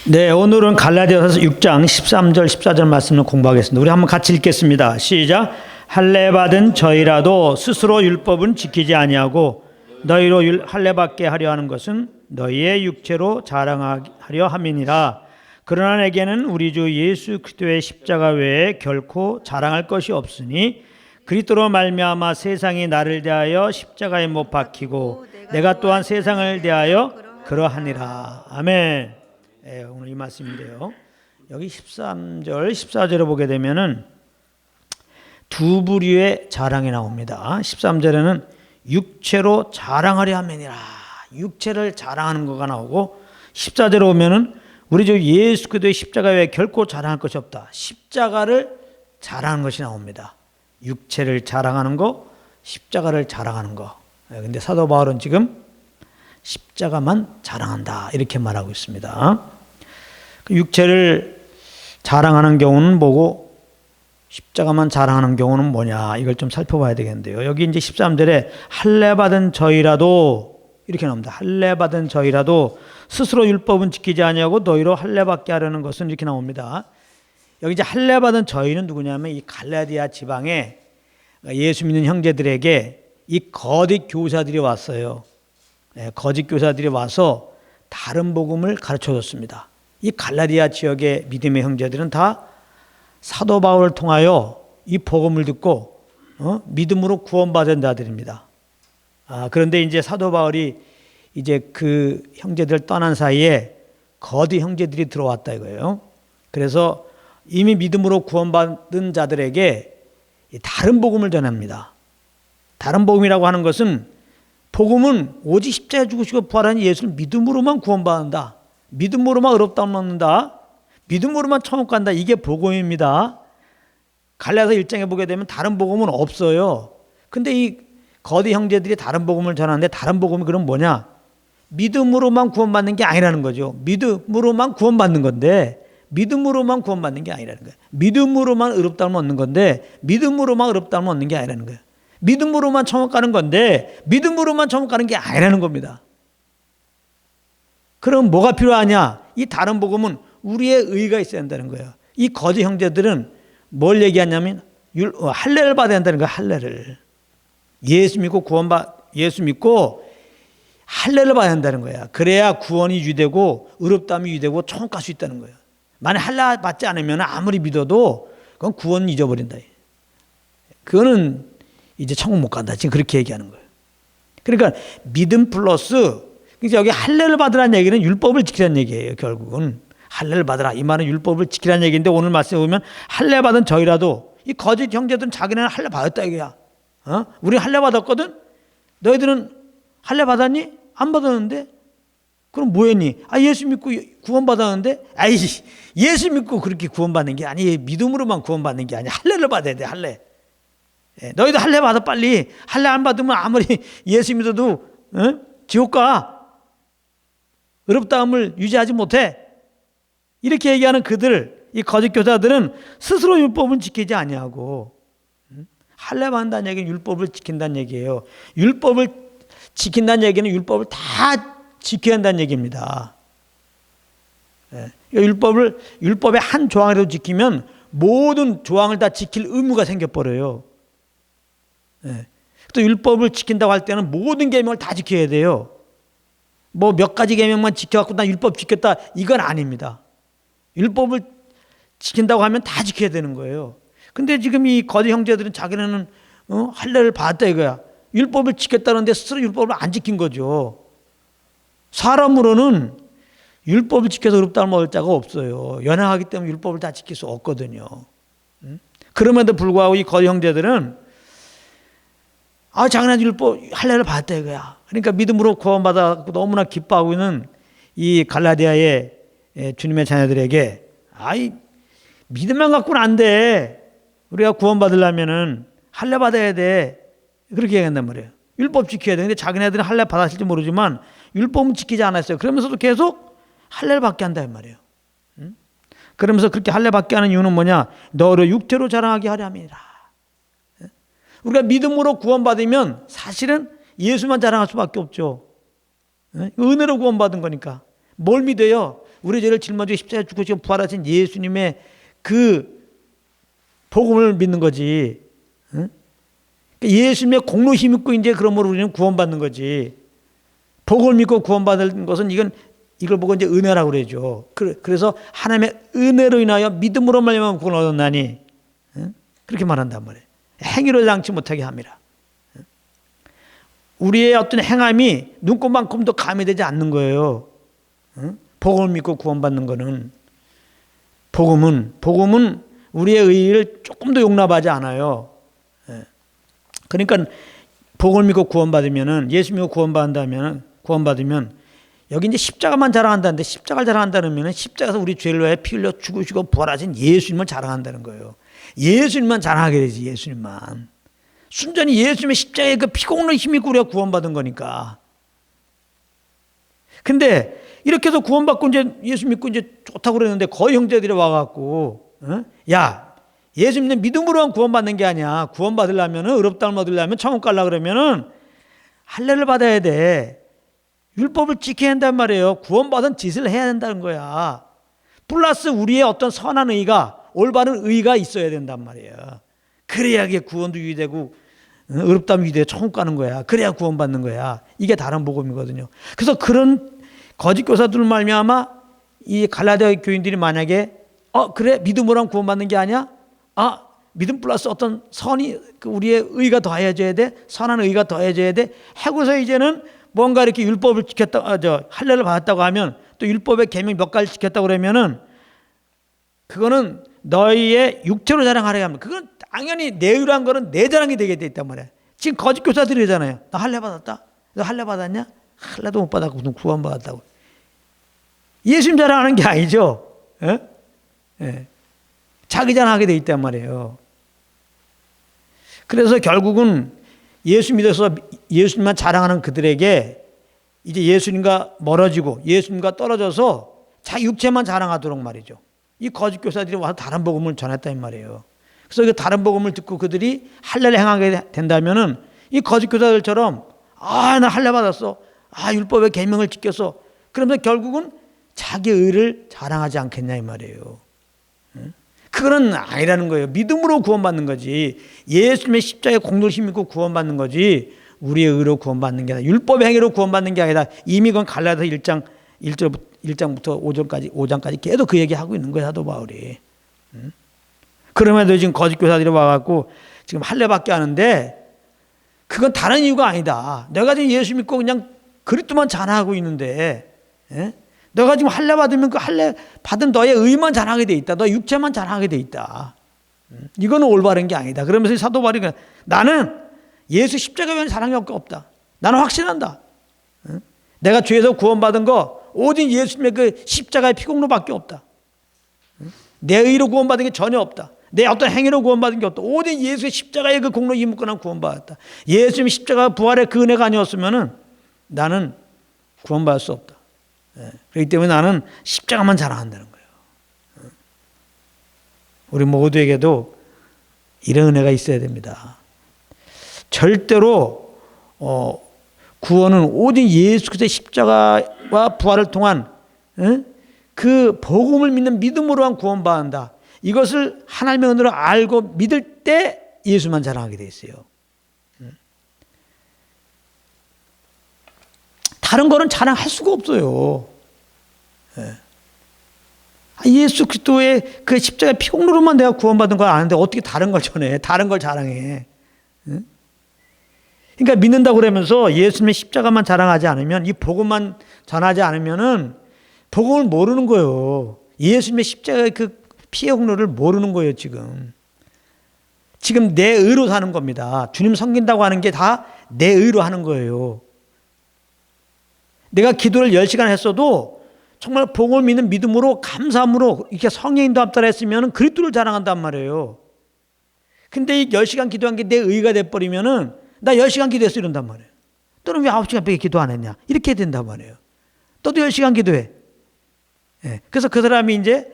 네, 오늘은 갈라디아서 6장 13절 14절 말씀을 공부하겠습니다. 우리 한번 같이 읽겠습니다. 시작. 할례 받은 저희라도 스스로 율법은 지키지 아니하고 너희로 할례 받게 하려 하는 것은 너희의 육체로 자랑하려 함이니라. 그러나 내게는 우리 주 예수 그리스도의 십자가 외에 결코 자랑할 것이 없으니 그리스도로 말미암아 세상이 나를 대하여 십자가에 못 박히고 내가 또한 세상을 대하여 그러하니라. 아멘. 네, 오늘 이 말씀인데요. 여기 13절, 14절을 보게 되면은 두 부류의 자랑이 나옵니다. 13절에는 육체로 자랑하려 함이니라. 육체를 자랑하는 거가 나오고 14절에 오면은 우리 주 예수 그리스도의 십자가 외에 결코 자랑할 것이 없다. 십자가를 자랑하는 것이 나옵니다. 육체를 자랑하는 거, 십자가를 자랑하는 거. 근데 사도 바울은 지금 십자가만 자랑한다 이렇게 말하고 있습니다. 육체를 자랑하는 경우는 뭐고 십자가만 자랑하는 경우는 뭐냐 이걸 좀 살펴봐야 되겠는데요. 여기 이제 13절에 할례 받은 저희라도 이렇게 나옵니다. 할례 받은 저희라도 스스로 율법은 지키지 아니하고 너희로 할례 받게 하려는 것은 이렇게 나옵니다. 여기 이제 할례 받은 저희는 누구냐면 이 갈라디아 지방에 예수 믿는 형제들에게 이 거짓 교사들이 왔어요. 거짓 교사들이 와서 다른 복음을 가르쳐 줬습니다. 이 갈라디아 지역의 믿음의 형제들은 다 사도 바울을 통하여 이 복음을 듣고 믿음으로 구원받은 자들입니다. 그런데 이제 사도 바울이 이제 그 형제들 떠난 사이에 거짓 형제들이 들어왔다 이거예요. 그래서 이미 믿음으로 구원받은 자들에게 다른 복음을 전합니다. 다른 복음이라고 하는 것은 복음은 오직 십자가에 죽으시고 부활한 예수를 믿음으로만 구원받는다. 믿음으로만 의롭다함을 얻는다. 믿음으로만 천국 간다. 이게 복음입니다. 갈라디아서 1장에 보게 되면 다른 복음은 없어요. 근데 이 거짓 형제들이 다른 복음을 전하는데 다른 복음이 그럼 뭐냐? 믿음으로만 구원받는 게 아니라는 거죠. 믿음으로만 구원받는 건데 믿음으로만 구원받는 게 아니라는 거예요. 믿음으로만 의롭다함을 얻는 건데 믿음으로만 의롭다함을 얻는 게 아니라는 거예요. 믿음으로만 천국 가는 건데 믿음으로만 천국 가는 게 아니라는 겁니다. 그럼 뭐가 필요하냐? 이 다른 복음은 우리의 의가 있어야 한다는 거예요. 이 거짓 형제들은 뭘 얘기하냐면 할례를 받아야 한다는 거예요. 할례를. 예수 믿고 예수 믿고 할례를 받아야 한다는 거야. 그래야 구원이 유되고 의롭다함이 유되고 천국 갈 수 있다는 거예요. 만약 할례 받지 않으면 아무리 믿어도 그건 구원 잊어버린다. 그거는 이제 천국 못 간다. 지금 그렇게 얘기하는 거예요. 그러니까 믿음 플러스 여기 할례를 받으라는 얘기는 율법을 지키라는 얘기예요. 결국은 할례를 받으라 이 말은 율법을 지키라는 얘기인데 오늘 말씀에 보면 할례 받은 저희라도 이 거짓 형제들은 자기네는 할례 받았다 이거야. 우리 할례 받았거든. 너희들은 할례 받았니? 안 받았는데. 그럼 뭐 했니? 예수 믿고 구원 받았는데. 예수 믿고 그렇게 구원받는 게 아니 믿음으로만 구원받는 게 아니야. 할례를 받아야 돼. 할례. 너희도 할례 받아 빨리. 할례 안 받으면 아무리 예수 믿어도 지옥 가. 의롭다함을 유지하지 못해. 이렇게 얘기하는 그들, 이 거짓 교사들은 스스로 율법은 지키지 아니하고 할례 받는다는 얘기는 율법을 지킨다는 얘기예요. 율법을 지킨다는 얘기는 율법을 다 지켜야 한다는 얘기입니다. 율법의 한 조항이라도 지키면 모든 조항을 다 지킬 의무가 생겨버려요. 또 율법을 지킨다고 할 때는 모든 계명을 다 지켜야 돼요. 뭐 몇 가지 계명만 지켜갖고 나 율법 지켰다 이건 아닙니다. 율법을 지킨다고 하면 다 지켜야 되는 거예요. 근데 지금 이 거짓 형제들은 자기네는 할례를 받았다 이거야. 율법을 지켰다는데 스스로 율법을 안 지킨 거죠. 사람으로는 율법을 지켜서 의롭다함을 얻을 자가 없어요. 연약하기 때문에 율법을 다 지킬 수 없거든요. 그럼에도 불구하고 이 거짓 형제들은 자기네 율법 할례를 받았다 이거야. 그러니까 믿음으로 구원받아 너무나 기뻐하고 있는 이 갈라디아의 주님의 자녀들에게 믿음만 갖고는 안 돼. 우리가 구원받으려면은 할례 받아야 돼. 그렇게 얘기한단 말이에요. 율법 지켜야 돼. 근데 자기네들은 할례 받았을지 모르지만 율법은 지키지 않았어요. 그러면서도 계속 할례를 받게 한다 말이에요. 그러면서 그렇게 할례 받게 하는 이유는 뭐냐? 너를 육체로 자랑하게 하려 함이라. 우리가 믿음으로 구원받으면 사실은 예수만 자랑할 수밖에 없죠. 은혜로 구원받은 거니까. 뭘 믿어요? 우리 죄를 짊어지고 십자가에 죽으시고 부활하신 예수님의 그 복음을 믿는 거지. 응? 예수님의 공로 힘 있고 이제 그러므로 우리는 구원받는 거지. 복음을 믿고 구원받는 것은 이걸 보고 이제 은혜라고 그러죠. 그래서 하나님의 은혜로 인하여 믿음으로 말미암아 구원을 얻었나니, 응? 그렇게 말한단 말이에요. 행위로 당치 못하게 함이라. 우리의 어떤 행함이 눈꽃만큼도 가미되지 않는 거예요. 응? 복음을 믿고 구원받는 거는 복음은 우리의 의의를 조금 더 용납하지 않아요. 그러니까 복음을 믿고 구원받으면은, 예수 믿고 구원받으면 여기 이제 십자가만 자랑한다는데, 십자가를 자랑한다면 십자가에서 우리 죄를 위해 피 흘려 죽으시고 부활하신 예수님을 자랑한다는 거예요. 예수님만 자랑하게 되지. 예수님만. 순전히 예수님의 십자가의 그 피공로 힘이 있고 우리가 구원받은 거니까. 근데 이렇게 해서 구원받고 이제 예수 믿고 이제 좋다고 그랬는데 거의 형제들이 와갖고, 야, 예수 믿는 믿음으로만 구원받는 게 아니야. 구원받으려면, 의롭다함을 얻으려면, 천국 가려고 그러면은 할례를 받아야 돼. 율법을 지켜야 한단 말이에요. 구원받은 짓을 해야 된다는 거야. 플러스 우리의 어떤 선한 의가, 올바른 의가 있어야 된단 말이에요. 그래야 이게 구원도 유지되고 의롭다함이 유지되고 천국 가는 거야. 그래야 구원받는 거야. 이게 다른 복음이거든요. 그래서 그런 거짓 교사들 말미암아 이 갈라디아 교인들이 만약에 그래 믿음으로 구원받는 게 아니야? 믿음 플러스 어떤 선이, 우리의 의가 더해져야 돼. 선한 의가 더해져야 돼. 하고서 이제는 뭔가 이렇게 율법을 지켰다, 할례를 받았다고 하면, 또 율법의 계명 몇 가지 지켰다고 그러면은 그거는 너희의 육체로 자랑하려 합니다. 그건 당연히 내 의로한 거는 내 자랑이 되게 돼 있단 말이야. 지금 거짓 교사들이 그러잖아요. 나 할례 받았다. 너 할례 받았냐? 할례도 못 받았고 무슨 구원 받았다고. 예수님 자랑하는 게 아니죠. 자기 자랑하게 돼 있단 말이에요. 그래서 결국은 예수 믿어서 예수님만 자랑하는 그들에게 이제 예수님과 멀어지고 예수님과 떨어져서 자기 육체만 자랑하도록 말이죠. 이 거짓 교사들이 와서 다른 복음을 전했단 말이에요. 그래서 그 다른 복음을 듣고 그들이 할례를 행하게 된다면은 이 거짓 교사들처럼 나 할례 받았어. 율법의 계명을 지켰어. 그러면서 결국은 자기 의를 자랑하지 않겠냐 이 말이에요. 그거는 아니라는 거예요. 믿음으로 구원받는 거지. 예수님의 십자가의 공로를 힘입고 구원받는 거지. 우리의 의로 구원받는 게 아니라, 율법의 행위로 구원받는 게 아니라, 이미 그건 갈라디아서 1장부터 5장까지 계속 그 얘기하고 있는 거야, 사도 바울이. 그럼에도 지금 거짓 교사들이 와갖고 지금 할례밖에 하는데, 그건 다른 이유가 아니다. 내가 지금 예수 믿고 그냥 그리스도만 자랑하고 있는데, 너가 지금 할례 받으면 그 할례 받은 너의 의만 자랑하게 돼 있다. 너의 육체만 자랑하게 돼 있다. 이거는 올바른 게 아니다. 그러면서 사도 바울이 나는 예수 십자가 외에는 자랑이 없다. 나는 확신한다. 내가 죄에서 구원받은 거 오직 예수님의 그 십자가의 피공로밖에 없다. 내 의로 구원받은 게 전혀 없다. 내 어떤 행위로 구원받은 게 없다. 오직 예수의 십자가의 그 공로 힘입고 난 구원받았다. 예수님의 십자가 부활의 그 은혜가 아니었으면은 나는 구원받을 수 없다. 그렇기 때문에 나는 십자가만 자랑한다는 거예요. 우리 모두에게도 이런 은혜가 있어야 됩니다. 절대로 구원은 오직 예수 그리스도의 십자가와 부활을 통한 그 복음을 믿는 믿음으로만 구원받는다. 이것을 하나님의 은혜로 알고 믿을 때 예수만 자랑하게 돼 있어요. 다른 거는 자랑할 수가 없어요. 예수 그리스도의 그 십자가 피공로로만 내가 구원받은 걸 아는데 어떻게 다른 걸 전해? 다른 걸 자랑해? 그러니까 믿는다고 그러면서 예수님의 십자가만 자랑하지 않으면, 이 복음만 전하지 않으면은 복음을 모르는 거예요. 예수님의 십자가의 그 피의 공로를 모르는 거예요. 지금 내 의로 사는 겁니다. 주님 섬긴다고 하는 게 다 내 의로 하는 거예요. 내가 기도를 10시간 했어도 정말 복음을 믿는 믿음으로 감사함으로 이렇게 성령인도 합달했으면 그리스도를 자랑한단 말이에요. 근데 이 10시간 기도한 게 내 의가 돼버리면은 나 10시간 기도했어 이런단 말이에요. 너는 왜 9시간밖에 기도 안 했냐? 이렇게 된단 말이에요. 너도 10시간 기도해. 그래서 그 사람이 이제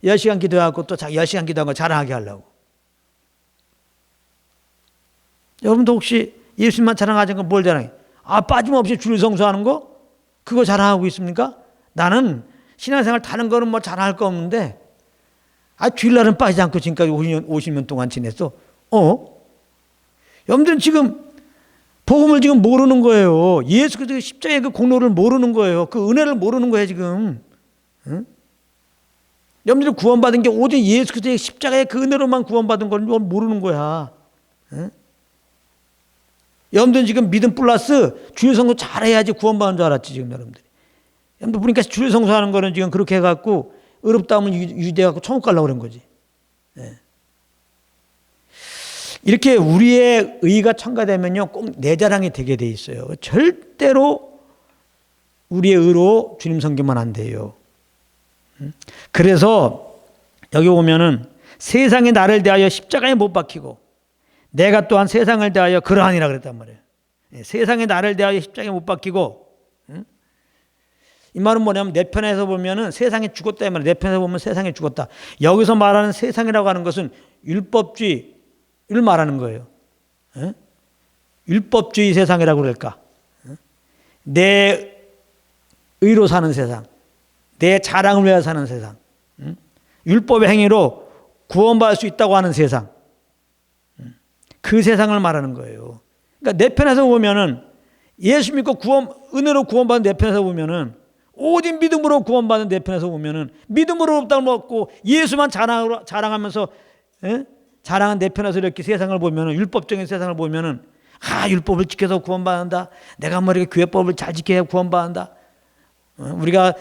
10시간 기도하고 또 자기 10시간 기도한 거 자랑하게 하려고. 여러분도 혹시 예수님만 자랑하는 건 뭘 자랑해? 빠짐없이 주일 성수하는 거? 그거 자랑하고 있습니까? 나는 신앙생활 다른 거는 뭐 잘할 거 없는데 주일날은 빠지지 않고 지금까지 50년 동안 지냈어. 여러분들은 지금 복음을 지금 모르는 거예요. 예수 그리스도의 십자가의 그 공로를 모르는 거예요. 그 은혜를 모르는 거예요 지금. 응? 여러분들이 구원받은 게 오직 예수 그리스도의 십자가의 그 은혜로만 구원받은 걸 모르는 거야. 응? 여러분들은 지금 믿음 플러스 주일 성수 잘해야지 구원받는 줄 알았지 지금 여러분들이. 여러분들 보니까 주일 성수하는 거는 지금 그렇게 해갖고 어렵다 하면 유대해갖고 천국 가려고 그런 거지. 네. 이렇게 우리의 의가 첨가되면요 꼭 내 자랑이 되게 돼 있어요. 절대로 우리의 의로 주님 섬기면 안 돼요. 그래서 여기 보면은 세상이 나를 대하여 십자가에 못 박히고 내가 또한 세상을 대하여 그러하니라 그랬단 말이에요. 세상이 나를 대하여 십자가에 못 박히고, 이 말은 뭐냐면 내 편에서 보면은 세상이 죽었다 이 말이에요. 내 편에서 보면 세상이 죽었다. 여기서 말하는 세상이라고 하는 것은 율법주의를 말하는 거예요. 율법주의 세상이라고 그럴까? 내 의로 사는 세상, 내 자랑을 위해 사는 세상, 율법의 행위로 구원받을 수 있다고 하는 세상, 그 세상을 말하는 거예요. 그러니까 내 편에서 보면은 예수 믿고 은혜로 구원받은 내 편에서 보면은 오직 믿음으로 구원받은 내 편에서 보면은 믿음으로 없다고 먹고 예수만 자랑하면서 자랑한 내 편에서 이렇게 세상을 보면은 율법적인 세상을 보면은 율법을 지켜서 구원받는다. 내가 뭐 이렇게 교회법을 잘 지켜야 구원받는다. 우리가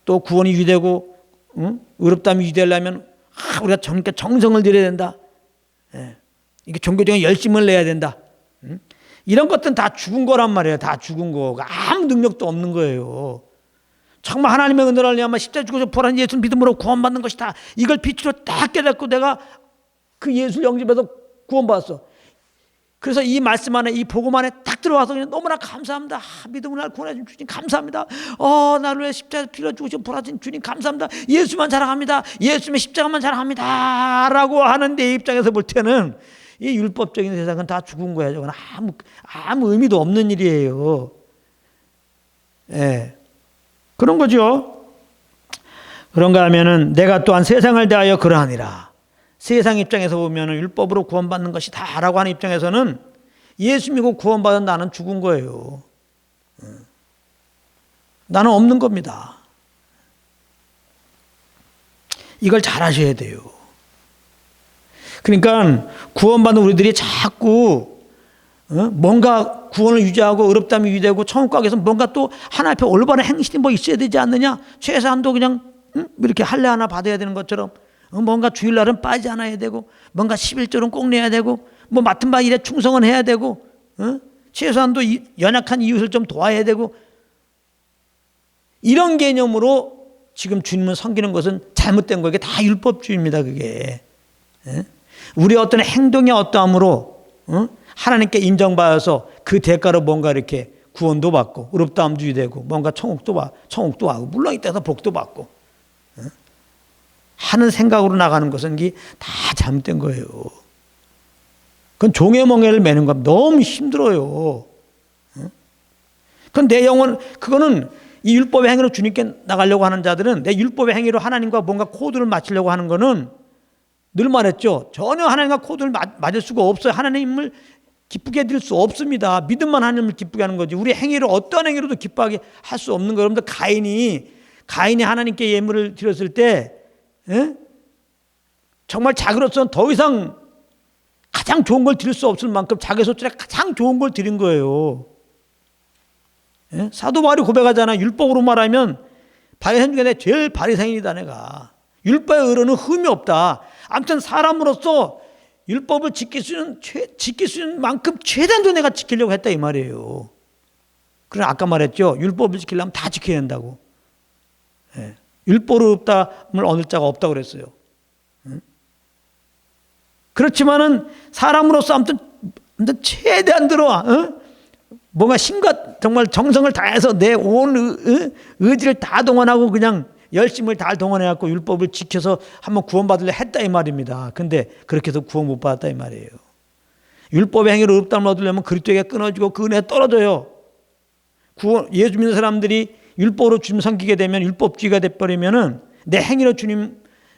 또 구원이 유되고 의롭다면 유되려면 우리가 정성을 들여야 된다. 이게 종교적인 열심을 내야 된다. 이런 것들은 다 죽은 거란 말이에요. 다 죽은 거. 아무 능력도 없는 거예요. 정말 하나님의 은혜를 알려면 십자가에 죽어서 보란 예수 믿음으로 구원받는 것이다. 이걸 빛으로 딱 깨닫고 내가 그 예수를 영접해서 구원받았어. 그래서 이 말씀 안에, 이 복음 안에 딱 들어와서 그냥 너무나 감사합니다. 믿음으로 날 구원해준 주님 감사합니다. 나를 위해 십자가에 피를 주셔서 보라진 주님 감사합니다. 예수만 자랑합니다. 예수님의 십자가만 자랑합니다. 라고 하는 내 입장에서 볼 때는 이 율법적인 세상은 다 죽은 거예요. 저건 아무 의미도 없는 일이에요. 그런 거죠. 그런가 하면은 내가 또한 세상을 대하여 그러하니라. 세상 입장에서 보면은 율법으로 구원받는 것이다 라고 하는 입장에서는 예수 믿고 구원받은 나는 죽은 거예요. 나는 없는 겁니다. 이걸 잘 아셔야 돼요. 그러니까 구원받은 우리들이 자꾸 뭔가 구원을 유지하고 어렵다면 유지되고 천국 가기 위해서 뭔가 또 하나님 앞에 올바른 행실이 뭐 있어야 되지 않느냐. 최소한도 그냥 이렇게 할례 하나 받아야 되는 것처럼 뭔가 주일날은 빠지지 않아야 되고 뭔가 11조는 꼭 내야 되고 뭐 맡은 바 일에 충성은 해야 되고 최소한도 연약한 이웃을 좀 도와야 되고 이런 개념으로 지금 주님을 섬기는 것은 잘못된 거예요. 이게 다 율법주의입니다. 그게. 우리의 어떤 행동의 어떠함으로 하나님께 인정받아서 그 대가로 뭔가 이렇게 구원도 받고 의롭다함도 유되고 뭔가 천국도 하고 물론 이때서 복도 받고 하는 생각으로 나가는 것은 이게 다 잘못된 거예요. 그건 종의 멍에를 매는 겁니다. 너무 힘들어요. 그건 내 영혼, 그거는 이 율법의 행위로 주님께 나가려고 하는 자들은 내 율법의 행위로 하나님과 뭔가 코드를 맞추려고 하는 거는 늘 말했죠. 전혀 하나님과 코드를 맞을 수가 없어요. 하나님을 기쁘게 해드릴 수 없습니다. 믿음만 하나님을 기쁘게 하는 거지. 우리 행위로 어떠한 행위로도 기뻐하게 할 수 없는 거예요. 여러분들 가인이 하나님께 예물을 드렸을 때 정말 자기로서는 더 이상 가장 좋은 걸 드릴 수 없을 만큼 자기 소출에 가장 좋은 걸 드린 거예요. 사도 바울이 고백하잖아요. 율법으로 말하면 바리새인 중에 제일 바리새인이다 내가. 율법의 의로는 흠이 없다. 아무튼 사람으로서 율법을 지킬 수 있는 만큼 최대한도 내가 지키려고 했다 이 말이에요. 그럼 아까 말했죠. 율법을 지키려면 다 지켜야 된다고. 율법으로다을 얻을 자가 없다고 그랬어요. 그렇지만은 사람으로서 아무튼 최대한 들어와. 뭔가 힘과 정말 정성을 다해서 내 온 의지를 다 동원하고 그냥 열심을 다 동원해갖고 율법을 지켜서 한번 구원받으려 했다 이 말입니다. 근데 그렇게 해서 구원 못 받았다 이 말이에요. 율법의 행위로 의롭다함을 얻으려면 그리스도에게 끊어지고 그 은혜에 떨어져요. 예수 믿는 사람들이 율법으로 주님 섬기게 되면 율법주의가 돼버리면은 내 행위로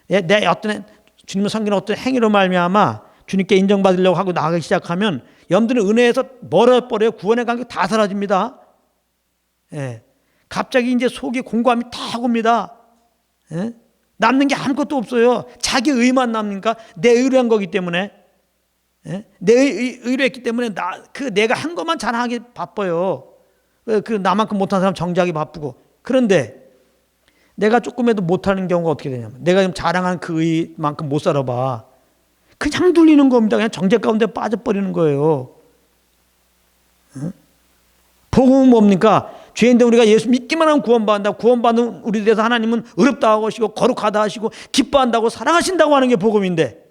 내 어떤 주님을 섬기는 어떤 행위로 말미암아 주님께 인정받으려고 하고 나가기 시작하면 여러분들은 은혜에서 멀어버려요. 구원의 관계 다 사라집니다. 예. 갑자기 이제 속이 공고함이 다 옵니다. 예? 남는 게 아무것도 없어요. 자기 의만 남니까 내 의로 한 거기 때문에. 예? 내 의로 했기 때문에 내가 한 것만 자랑하기 바빠요. 나만큼 못한 사람 정지하기 바쁘고. 그런데 내가 조금이라도 못하는 경우가 어떻게 되냐면 내가 지금 자랑한 그 의만큼 못 살아봐. 그냥 눌리는 겁니다. 그냥 정죄 가운데 빠져버리는 거예요. 예? 복음은 뭡니까? 죄인들 우리가 예수 믿기만 하면 구원받는다. 구원받는 우리 대해서 하나님은 의롭다 하시고 거룩하다 하시고 기뻐한다고 사랑하신다고 하는 게 복음인데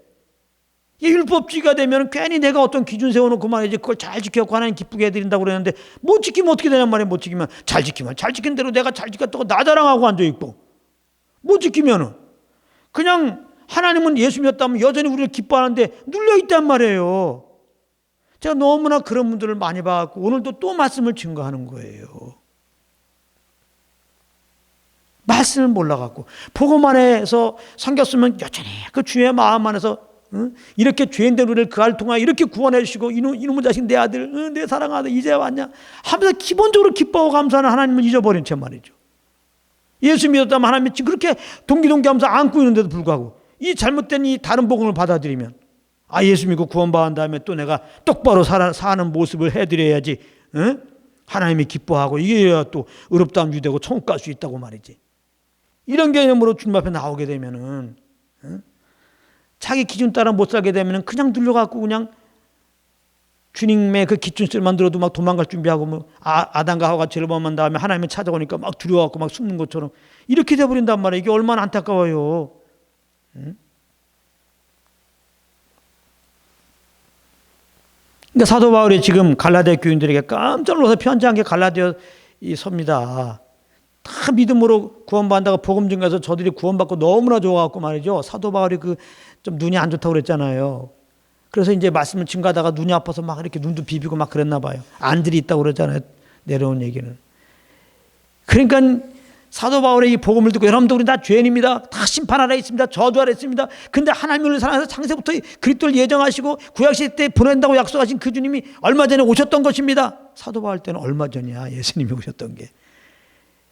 이 율법주의가 되면 괜히 내가 어떤 기준 세워놓고 말이지 그걸 잘 지켜갖고 하나님 기쁘게 해드린다고 그러는데 못 지키면 어떻게 되냔 말이에요. 못 지키면 잘 지킨 대로 내가 잘 지켰다고 나 자랑하고 앉아있고 못 지키면은 그냥 하나님은 예수 믿었다면 여전히 우리를 기뻐하는데 눌려있단 말이에요. 제가 너무나 그런 분들을 많이 봐갖고 오늘도 또 말씀을 증거하는 거예요. 말씀을 몰라갖고 복음 안에서 섬겼으면 여전히 그 주의 마음 안에서 이렇게 죄인된 우리를 그 알을 통하여 이렇게 구원해 주시고 이놈의 자식 내 아들 내 사랑하는 아들 이제 왔냐 하면서 기본적으로 기뻐하고 감사하는 하나님을 잊어버린 채 말이죠. 예수 믿었다면 하나님이 그렇게 동기하면서 안고 있는데도 불구하고 이 잘못된 이 다른 복음을 받아들이면 예수 믿고 구원받은 다음에 또 내가 똑바로 사는 모습을 해드려야지 하나님이 기뻐하고 이게 또 의롭다함 유되고 천국 갈 수 있다고 말이지. 이런 개념으로 주님 앞에 나오게 되면은 자기 기준 따라 못 살게 되면은 그냥 눌려갖고 그냥 주님의 그 기준줄만 들어도 막 도망갈 준비하고 뭐 아담과 하와가 죄를 범한 다음에 하나님을 찾아오니까 막 두려워갖고 막 숨는 것처럼 이렇게 돼버린단 말이에요. 이게 얼마나 안타까워요. 그러니까 사도 바울이 지금 갈라디아 교인들에게 깜짝 놀라서 편지한 게 갈라디아 섭니다. 다 믿음으로 구원받는다고 복음 증가해서 저들이 구원받고 너무나 좋아갖고 말이죠. 사도 바울이 좀 눈이 안 좋다고 그랬잖아요. 그래서 이제 말씀을 증가하다가 눈이 아파서 막 이렇게 눈도 비비고 막 그랬나 봐요. 안들이 있다고 그러잖아요. 내려온 얘기는. 그러니까 사도 바울의 이 복음을 듣고 여러분들 우리 다 죄인입니다. 다 심판 아래 있습니다. 저주 아래 있습니다. 근데 하나님을 사랑해서 창세부터 그리스도를 예정하시고 구약시대 때 보낸다고 약속하신 그 주님이 얼마 전에 오셨던 것입니다. 사도 바울 때는 얼마 전이야. 예수님이 오셨던 게.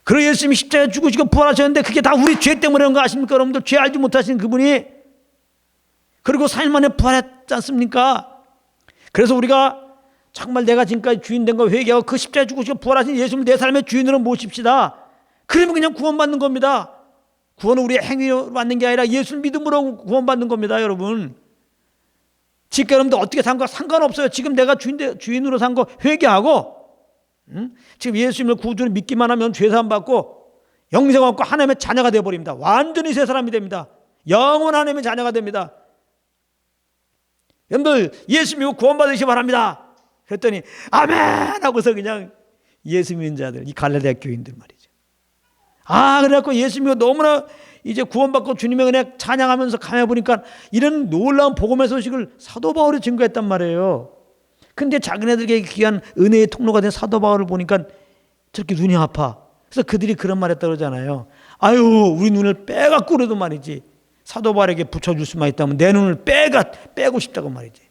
그리고 예수님이 십자가에 죽으시고 부활하셨는데 그게 다 우리 죄 때문에 그런 거 아십니까? 여러분들 죄 알지 못하시는 그분이 그리고 4일 만에 부활했지 않습니까? 그래서 우리가 정말 내가 지금까지 주인 된 거 회개하고 그 십자가에 죽으시고 부활하신 예수님을 내 삶의 주인으로 모십시다. 그러면 그냥 구원받는 겁니다. 구원은 우리의 행위로 받는 게 아니라 예수를 믿음으로 구원받는 겁니다. 여러분 지금 여러분들 어떻게 산 거 상관없어요. 지금 내가 주인으로 산 거 회개하고 지금 예수님을 구주로 믿기만 하면 죄사함 받고 영생 얻고 하나님의 자녀가 되어버립니다. 완전히 새 사람이 됩니다. 영원 하나님의 자녀가 됩니다. 여러분들 예수 믿고 구원받으시기 바랍니다. 그랬더니 아멘 하고서 그냥 예수 믿는 자들 이 갈라디아 교인들 말이죠. 그래갖고 예수 믿고 너무나 이제 구원받고 주님의 은혜 찬양하면서 가만보니까 이런 놀라운 복음의 소식을 사도 바울이 증거했단 말이에요. 근데 자기네들에게 귀한 은혜의 통로가 된 사도 바울을 보니까 저렇게 눈이 아파. 그래서 그들이 그런 말 했다고 그러잖아요. 우리 눈을 빼갖고 그래도 말이지. 사도 바울에게 붙여줄 수만 있다면 내 눈을 빼고 싶다고 말이지.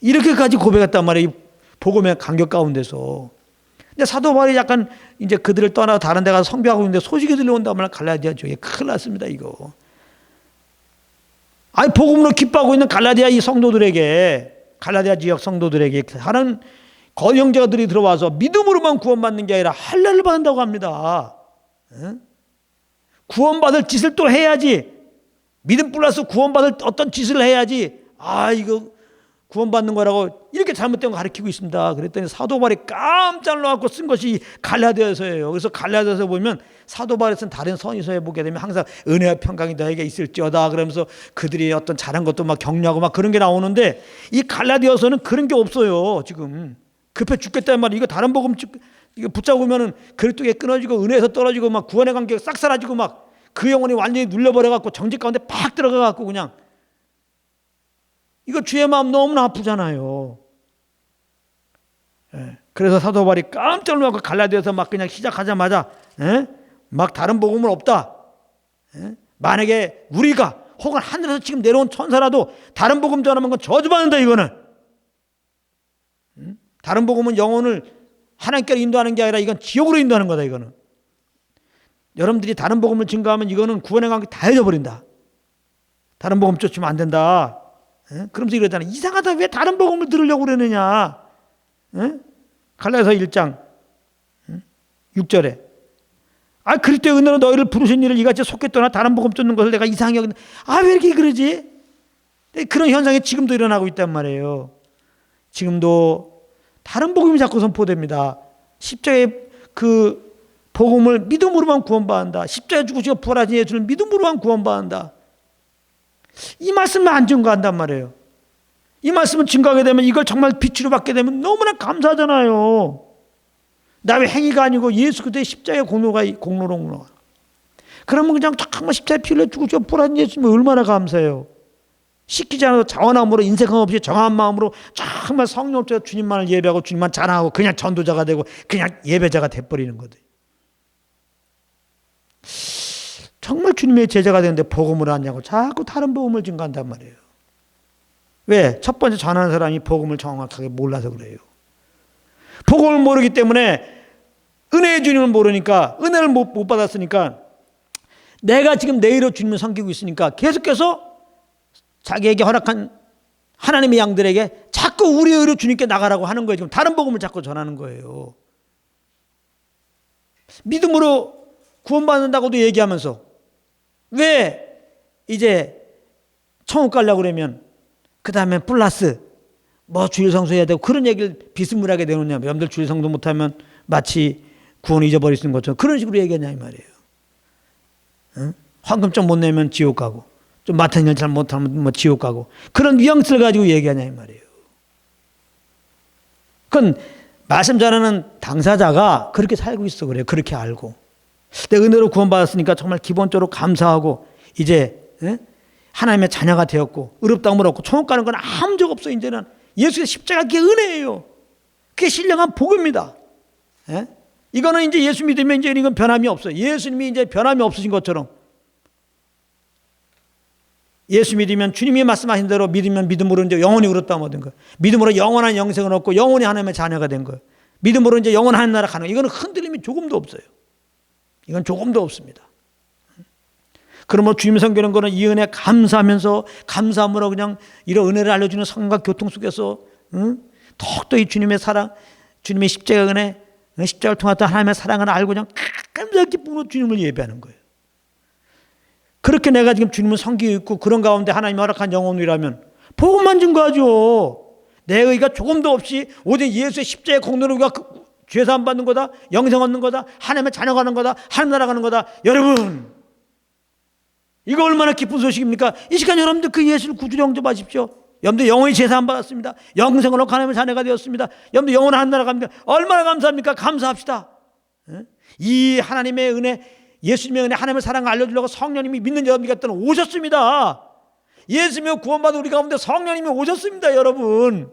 이렇게까지 고백했단 말이에요. 복음의 간격 가운데서. 근데 사도 바울이 약간 이제 그들을 떠나 다른 데 가서 선교하고 있는데 소식이 들려온다고 하면 갈라디아 지역에 큰일 났습니다, 이거. 복음으로 기뻐하고 있는 갈라디아 이 성도들에게 갈라디아 지역 성도들에게 하는 거짓 형제들이 들어와서 믿음으로만 구원받는 게 아니라 할례를 받는다고 합니다. 구원받을 짓을 또 해야지. 믿음 플러스 구원받을 어떤 짓을 해야지. 이거 구원받는 거라고 이렇게 잘못된 거 가르치고 있습니다. 그랬더니 사도 바울이 깜짝 놀라서 쓴 것이 갈라디아서예요. 그래서 갈라디아서 보면 사도 바울이 쓴 다른 선지서에 보게 되면 항상 은혜와 평강이 너에게 있을지어다 그러면서 그들이 어떤 잘한 것도 막 격려하고 막 그런 게 나오는데 이 갈라디아서는 그런 게 없어요. 지금 급해 죽겠다는 말이 이거 다른 복음 이거 붙잡으면은 그리스도에 끊어지고 은혜에서 떨어지고 막 구원의 관계가 싹 사라지고 막 그 영혼이 완전히 눌려버려 갖고 정직 가운데 팍 들어가 갖고 그냥 이거 주의 마음 너무나 아프잖아요. 그래서 사도 바울이 깜짝 놀라고 갈라디아서 막 그냥 시작하자마자 막 다른 복음은 없다. 만약에 우리가 혹은 하늘에서 지금 내려온 천사라도 다른 복음 전하면 건 저주받는다 이거는. 다른 복음은 영혼을 하나님께로 인도하는 게 아니라 이건 지옥으로 인도하는 거다 이거는. 여러분들이 다른 복음을 증거하면 이거는 구원의 관계 다 잊어버린다. 다른 복음 쫓으면 안 된다. 그러면서 이러잖아. 이상하다. 왜 다른 복음을 들으려고 그러느냐. 갈라디아서 1장 6절에 그리스도의 은혜로 너희를 부르신 일을 이같이 속게 떠나 다른 복음 쫓는 것을 내가 이상하게 여긴다. 왜 이렇게 그러지? 그런 현상이 지금도 일어나고 있단 말이에요. 지금도 다른 복음이 자꾸 선포됩니다. 십자가의 그 복음을 믿음으로만 구원받는다. 십자가에 죽으시고 부활하신 예수를 믿음으로만 구원받는다. 이 말씀을 안 증거한단 말이에요. 이 말씀을 증거하게 되면 이걸 정말 빛으로 받게 되면 너무나 감사하잖아요. 나의 행위가 아니고 예수 그리스도의 십자가의 공로로. 그러면 그냥 정말 십자가에 피 흘려 죽으시고 부활하신 예수님이 얼마나 감사해요. 시키지 않아도 자원함으로 인색함 없이 정한 마음으로 정말 성령 없이 주님만을 예배하고 주님만 자랑하고 그냥 전도자가 되고 그냥 예배자가 돼버리는 거죠. 정말 주님의 제자가 되는데 복음을 하냐고 자꾸 다른 복음을 증거한단 말이에요. 왜? 첫 번째 전하는 사람이 복음을 정확하게 몰라서 그래요. 복음을 모르기 때문에 은혜의 주님을 모르니까 은혜를 못 받았으니까 내가 지금 내 의로 주님을 섬기고 있으니까 계속해서 자기에게 허락한 하나님의 양들에게 자꾸 우리의 의로 주님께 나가라고 하는 거예요. 지금 다른 복음을 자꾸 전하는 거예요. 믿음으로 구원받는다고도 얘기하면서 왜 이제 천국 가려고 그러면 그 다음에 플러스 뭐 주일 성수해야 되고 그런 얘기를 비스무리하게 내놓냐면 여러분들 주일 성수 못하면 마치 구원을 잊어버리시는 것처럼 그런 식으로 얘기하냐 이 말이에요. 헌금좀 못 내면 지옥 가고 좀 맡은 일 잘 못하면 뭐 지옥 가고 그런 뉘앙스를 가지고 얘기하냐 이 말이에요. 그건 말씀 전하는 당사자가 그렇게 살고 있어 그래요. 그렇게 알고 내 은혜로 구원받았으니까 정말 기본적으로 감사하고 이제 하나님의 자녀가 되었고 의롭다함을 얻고 천국 가는 건 아무 적 없어. 이제는 예수의 십자가 그게 은혜예요. 그게 신령한 복음입니다. 이거는 이제 예수 믿으면 이제 이건 변함이 없어요. 예수님이 이제 변함이 없으신 것처럼 예수 믿으면 주님이 말씀하신 대로 믿으면 믿음으로 이제 영원히 의롭다함을 얻은 거예요. 믿음으로 영원한 영생을 얻고 영원히 하나님의 자녀가 된 거예요. 믿음으로 이제 영원한 나라 가는 거예요. 이거는 흔들림이 조금도 없어요. 이건 조금도 없습니다. 그러므로 주님 섬기는 거는 이 은혜 감사하면서 감사함으로 그냥 이런 은혜를 알려주는 성과 교통 속에서 더욱더 이 주님의 사랑, 주님의 십자가 은혜, 십자가를 통한 하나님의 사랑을 알고 그냥 감사의 기쁨으로 주님을 예배하는 거예요. 그렇게 내가 지금 주님을 섬기고 있고 그런 가운데 하나님이 허락한 영혼이라면 복음만 증거하죠. 내 의가 조금도 없이 오직 예수의 십자가의 공로로 우리가 죄사함 받는 거다, 영생 얻는 거다, 하나님의 자녀가 하는 거다, 하나님 나라 가는 거다. 여러분 이거 얼마나 기쁜 소식입니까? 이 시간 여러분들 그 예수를 구주로 영접하십시오. 여러분들 영원히 제사함 받았습니다. 영생으로 하나님의 자녀가 되었습니다. 여러분들 영원한 하나님 나라 갑니다. 얼마나 감사합니까? 감사합시다. 이 하나님의 은혜, 예수님의 은혜, 하나님의 사랑을 알려주려고 성령님이 믿는 여러분들 같은 오셨습니다. 예수님의 구원받은 우리 가운데 성령님이 오셨습니다. 여러분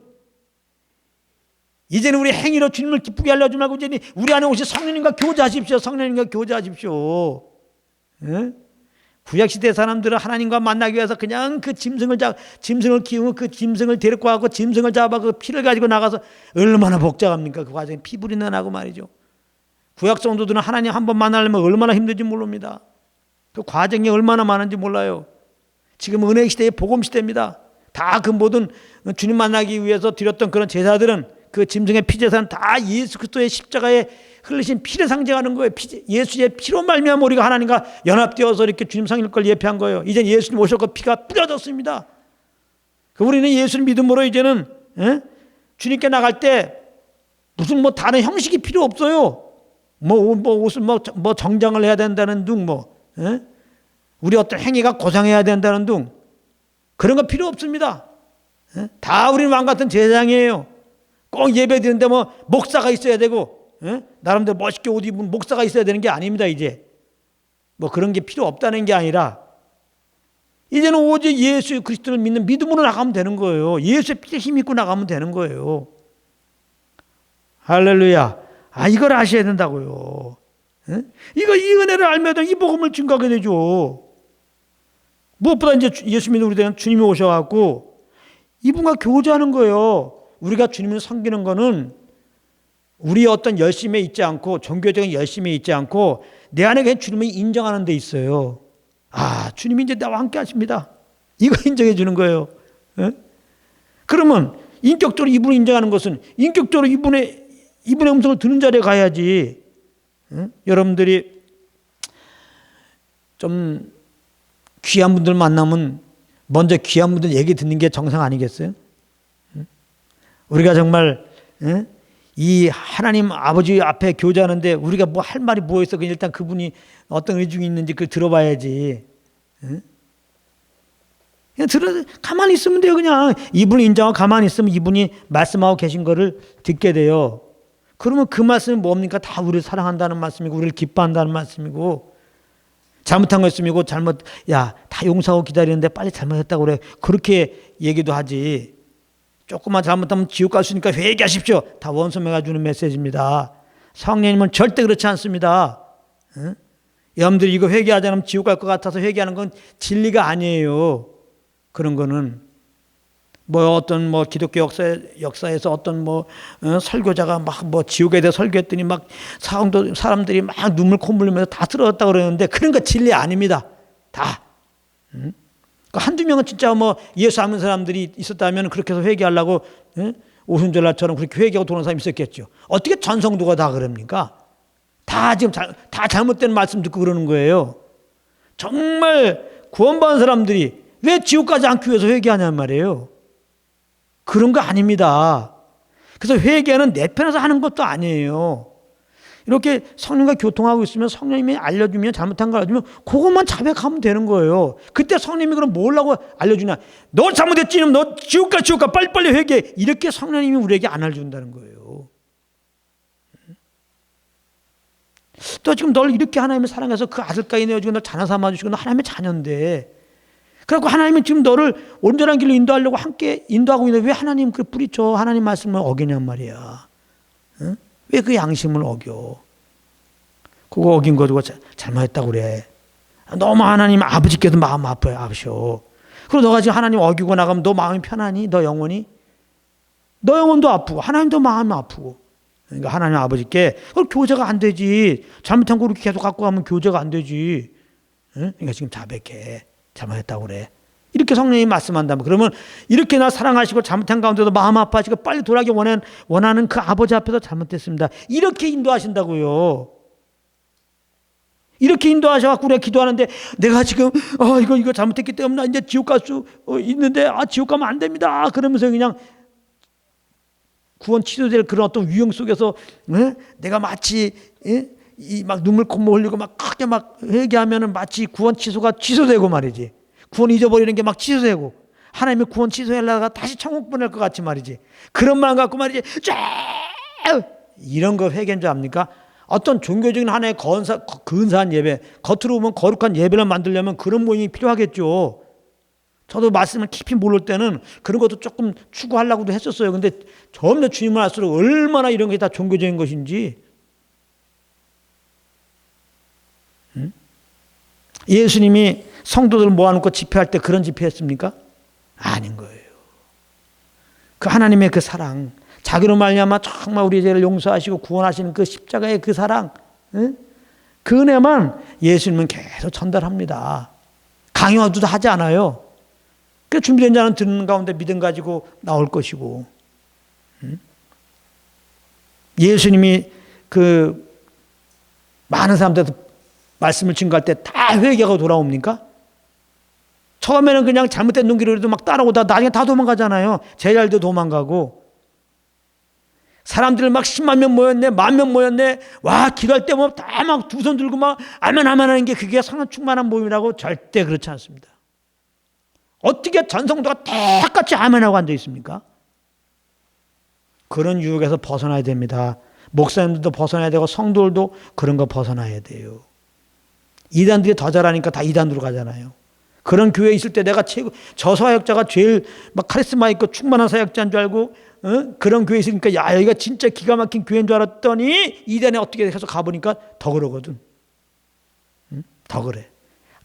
이제는 우리 행위로 주님을 기쁘게 알려주지 말고 이제 우리 안에 오신 성령님과 교제하십시오. 성령님과 교제하십시오. 구약시대 사람들은 하나님과 만나기 위해서 그냥 그 짐승을 키우고 그 짐승을 데리고 가고 짐승을 잡아 그 피를 가지고 나가서 얼마나 복잡합니까? 그 과정에 피불이 나고 말이죠. 구약 성도들은 하나님 한 번 만나려면 얼마나 힘든지 모릅니다. 그 과정이 얼마나 많은지 몰라요. 지금 은혜 시대의 복음 시대입니다. 다 그 모든 주님 만나기 위해서 드렸던 그런 제사들은 그 짐승의 피제사는 다 예수 그리스도의 십자가에 흘리신 피를 상징하는 거예요. 예수의 피로 말미암아 우리가 하나님과 연합되어서 이렇게 주님 상일 걸 예표한 거예요. 이제 예수님 오셨고 피가 뿌려졌습니다. 우리는 예수를 믿음으로 이제는 주님께 나갈 때 무슨 뭐 다른 형식이 필요 없어요. 옷을 정장을 해야 된다는 둥 우리 어떤 행위가 고상해야 된다는 둥 그런 거 필요 없습니다. 다 우리는 왕 같은 제사장이에요. 꼭 예배 드리는데 목사가 있어야 되고 나름대로 멋있게 옷 입은 목사가 있어야 되는 게 아닙니다. 이제 그런 게 필요 없다는 게 아니라 이제는 오직 예수 그리스도를 믿는 믿음으로 나가면 되는 거예요. 예수의 피에 힘 입고 나가면 되는 거예요. 할렐루야. 이걸 아셔야 된다고요. 이거 이 은혜를 알면 이 복음을 증거하게 되죠. 무엇보다 이제 예수 믿는 우리들은 주님이 오셔갖고 이분과 교제하는 거예요. 우리가 주님을 섬기는 거는 우리의 어떤 열심에 있지 않고 종교적인 열심에 있지 않고 내 안에 그냥 주님을 인정하는 데 있어요. 주님이 이제 나와 함께 하십니다. 이거 인정해 주는 거예요. 그러면 인격적으로 이분을 인정하는 것은 인격적으로 이분의 음성을 듣는 자리에 가야지. 여러분들이 좀 귀한 분들 만나면 먼저 귀한 분들 얘기 듣는 게 정상 아니겠어요? 우리가 정말 이 하나님 아버지 앞에 교제하는데 우리가 뭐 할 말이 뭐 있어? 그냥 일단 그분이 어떤 의중이 있는지 그걸 들어봐야지. 그냥 가만히 있으면 돼요. 그냥 이분을 인정하고 가만히 있으면 이분이 말씀하고 계신 거를 듣게 돼요. 그러면 그 말씀은 뭡니까? 다 우리를 사랑한다는 말씀이고 우리를 기뻐한다는 말씀이고 잘못한 거 있으면 다 용서하고 기다리는데 빨리 잘못했다고 그래. 그렇게 얘기도 하지. 조금만 잘못하면 지옥 갈 수 있으니까 회개하십시오. 다 원수매가 주는 메시지입니다. 성령님은 절대 그렇지 않습니다. 여러분들이 이거 회개하지 않으면 지옥 갈 것 같아서 회개하는 건 진리가 아니에요. 그런 거는 어떤 기독교 역사에서 어떤 설교자가 막 지옥에 대해 설교했더니 막 사람들이 막 눈물 콧물 흘리면서 다 들었다고 그러는데 그런 거 진리 아닙니다. 다. 한두 명은 진짜 예수 안 믿는 사람들이 있었다면 그렇게 해서 회개하려고 오순절날처럼 그렇게 회개하고 도는 사람이 있었겠죠. 어떻게 전성도가 다 그럽니까? 다 지금 다 잘못된 말씀 듣고 그러는 거예요. 정말 구원받은 사람들이 왜 지옥 가지 않기 위해서 회개하냐는 말이에요. 그런 거 아닙니다. 그래서 회개는 내 편에서 하는 것도 아니에요. 이렇게 성령과 교통하고 있으면 성령님이 알려주면 잘못한 걸 알려주면 그것만 자백하면 되는 거예요. 그때 성령님이 그럼 뭐라고 알려주냐. 너 잘못했지. 너 지옥 가 빨리빨리 회개해. 이렇게 성령님이 우리에게 안 알려준다는 거예요. 또 지금 널 이렇게 하나님을 사랑해서 그 아들까지 내어주고 널 자녀 삼아주시고 너 하나님의 자녀인데 그래갖고 하나님은 지금 너를 온전한 길로 인도하려고 함께 인도하고 있는데 왜 하나님 그 뿌리쳐 하나님 말씀을 어기냔 말이야. 왜 그 양심을 어겨? 그거 어긴 거 두고 잘못했다고 그래. 너무 하나님 아버지께도 마음 아프셔. 그리고 너가 지금 하나님 어기고 나가면 너 마음이 편하니? 너 영혼이? 너 영혼도 아프고 하나님도 마음이 아프고. 그러니까 하나님 아버지께 그걸 교제가 안 되지. 잘못한 거 이렇게 계속 갖고 가면 교제가 안 되지. 그러니까 지금 자백해. 잘못했다고 그래. 이렇게 성령님이 말씀한다면 그러면 이렇게 나 사랑하시고 잘못한 가운데도 마음 아파하시고 빨리 돌아가기 원하는 그 아버지 앞에서 잘못됐습니다. 이렇게 인도하신다고요. 이렇게 인도하셔갖고 우리가 기도하는데 내가 지금 이거 잘못했기 때문에 나 이제 지옥 갈 수 있는데 지옥 가면 안 됩니다. 그러면서 그냥 구원 취소될 그런 어떤 위험 속에서 내가 마치 막 눈물 콧물 흘리고 막 크게 막 회개하면은 마치 구원 취소가 취소되고 말이지. 구원 잊어버리는 게 막 취소되고 하나님이 구원 취소하려다가 다시 천국 보낼 것 같이 말이지. 그런 마음 갖고 말이지. 이런 거 회개인 줄 압니까? 어떤 종교적인 하나의 근사한 예배, 겉으로 보면 거룩한 예배를 만들려면 그런 모임이 필요하겠죠. 저도 말씀을 깊이 모를 때는 그런 것도 조금 추구하려고도 했었어요. 근데 점점 주님을 알수록 얼마나 이런 게 다 종교적인 것인지. 예수님이 성도들을 모아놓고 집회할 때 그런 집회했습니까? 아닌 거예요. 그 하나님의 그 사랑, 자기로 말미암아 정말 우리 죄를 용서하시고 구원하시는 그 십자가의 그 사랑, 그 은혜만 예수님은 계속 전달합니다. 강요도 하지 않아요. 그 준비된 자는 듣는 가운데 믿음 가지고 나올 것이고, 예수님이 그 많은 사람들한테 말씀을 증거할 때 다 회개하고 돌아옵니까? 처음에는 그냥 잘못된 눈길로 막 따라오다 나중에 다 도망가잖아요. 제자들도 도망가고. 사람들 막 10만 명 모였네, 10,000명 모였네. 와, 기도할 때 뭐 다 막 두 손 들고 막 아멘 하는 게 그게 성령 충만한 모임이라고? 절대 그렇지 않습니다. 어떻게 전성도가 똑같이 아멘하고 앉아 있습니까? 그런 유혹에서 벗어나야 됩니다. 목사님들도 벗어나야 되고 성도들도 그런 거 벗어나야 돼요. 이단들이 더 잘하니까 다 이단으로 가잖아요. 그런 교회에 있을 때 내가 저 사역자가 제일 막 카리스마 있고 충만한 사역자인 줄 알고 그런 교회 있으니까 야 여기가 진짜 기가 막힌 교회인 줄 알았더니 이단에 어떻게 해서 가보니까 더 그러거든. 더 그래.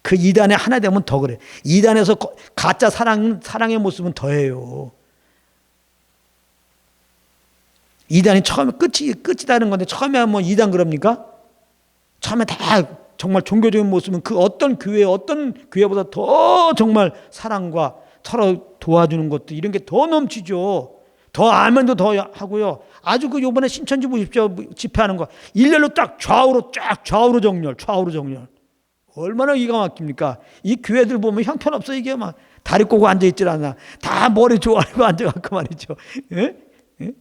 그 이단에 하나 되면 더 그래. 이단에서 가짜 사랑의 모습은 더해요. 이단이 처음에 끝이다는 건데 처음에 뭐 이단 그럽니까? 처음에 다 정말 종교적인 모습은 그 어떤 교회보다 더 정말 사랑과 서로 도와주는 것도 이런 게 더 넘치죠. 더 아멘도 더 하고요. 아주 그 요번에 신천지 보십시오. 집회하는 거. 일렬로 딱 좌우로 정렬. 얼마나 기가 막힙니까? 이 교회들 보면 형편없어. 이게 막 다리 꼬고 앉아있질 않아. 다 머리 조아리고 앉아갖고 말이죠. 예? 예?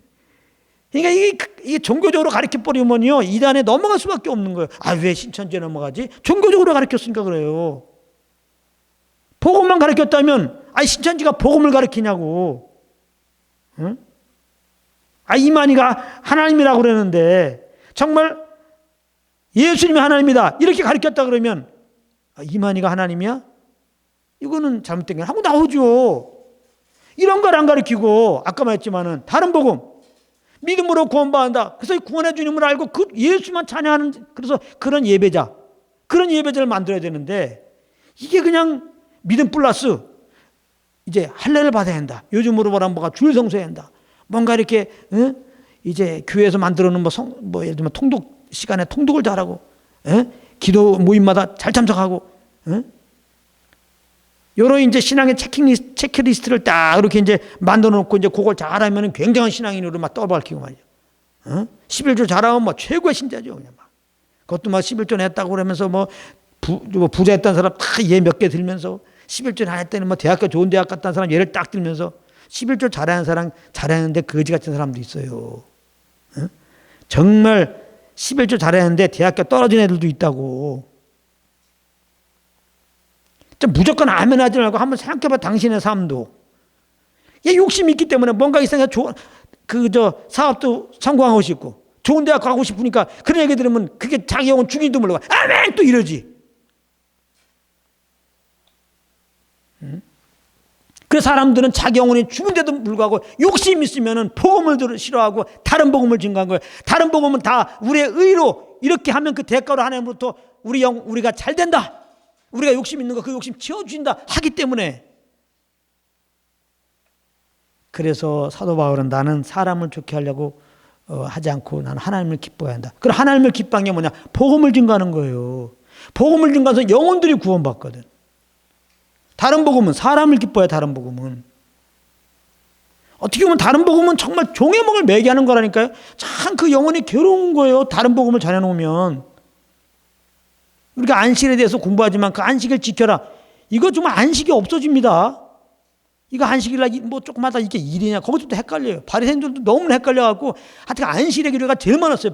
그러니까 이게 종교적으로 가르쳐버리면요. 이단에 넘어갈 수밖에 없는 거예요. 아, 왜 신천지에 넘어가지? 종교적으로 가르쳤으니까 그래요. 복음만 가르쳤다면, 신천지가 복음을 가르치냐고. 응? 이만희가 하나님이라고 그러는데, 정말 예수님이 하나님이다. 이렇게 가르쳤다 그러면, 이만희가 하나님이야? 이거는 잘못된 게 하고 나오죠. 이런 걸 안 가르치고, 아까 말했지만은, 다른 복음. 믿음으로 구원받는다. 그래서 구원의 주님을 알고 그 예수만 찬양하는 그래서 그런 예배자를 만들어야 되는데 이게 그냥 믿음 플러스 이제 할례를 받아야 한다. 요즘으로 말하면 뭐가 주일 성수해야 한다. 뭔가 이렇게 이제 교회에서 만들어 놓은 뭐 예를 들면 통독 시간에 통독을 잘하고 기도 모임마다 잘 참석하고 여러 이제 신앙의 체크리스트를 딱 이렇게 이제 만들어 놓고 이제 그걸 잘하면 굉장한 신앙인으로 막 떠벌키고 말이죠. 11조 잘하면 뭐 최고의 신자죠. 그냥 막. 그것도 막 11조 했다고 그러면서 뭐 부자 했던 사람 다 예 몇 개 들면서 11조 안 했더니 뭐 대학교 좋은 대학 갔다는 사람 예를 딱 들면서 11조 잘하는 사람 잘하는데 거지 같은 사람도 있어요. 정말 11조 잘하는데 대학교 떨어진 애들도 있다고. 무조건 아멘 하지 말고 한번 생각해봐. 당신의 삶도. 얘 욕심이 있기 때문에 뭔가 이상하게 사업도 성공하고 싶고 좋은 대학 가고 싶으니까 그런 얘기 들으면 그게 자기 영혼 죽이도 모르고 아멘 또 이러지. 그 사람들은 자기 영혼이 죽은데도 불구하고 욕심 있으면 복음을 싫어하고 다른 복음을 증거한 거예요. 다른 복음은 다 우리의 의로 이렇게 하면 그 대가로 하나님으로부터 우리가 잘 된다. 우리가 욕심 있는 거 그 욕심 치워주신다 하기 때문에. 그래서 사도 바울은 나는 사람을 좋게 하려고 하지 않고 나는 하나님을 기뻐해야 한다. 그럼 하나님을 기뻐하는 게 뭐냐? 복음을 증거하는 거예요. 복음을 증거해서 영혼들이 구원받거든. 다른 복음은 사람을 기뻐해. 다른 복음은 어떻게 보면 다른 복음은 정말 종의 목을 매게 하는 거라니까요. 참 그 영혼이 괴로운 거예요. 다른 복음을 전해놓으면. 우리가 안식에 대해서 공부하지만 그 안식을 지켜라. 이거 정말 안식이 없어집니다. 이거 안식이라 뭐 조그마다 이게 일이냐. 거기서도 헷갈려요. 바리새인들도 너무 헷갈려갖고 하여튼 안식일의 교회가 제일 많았어요.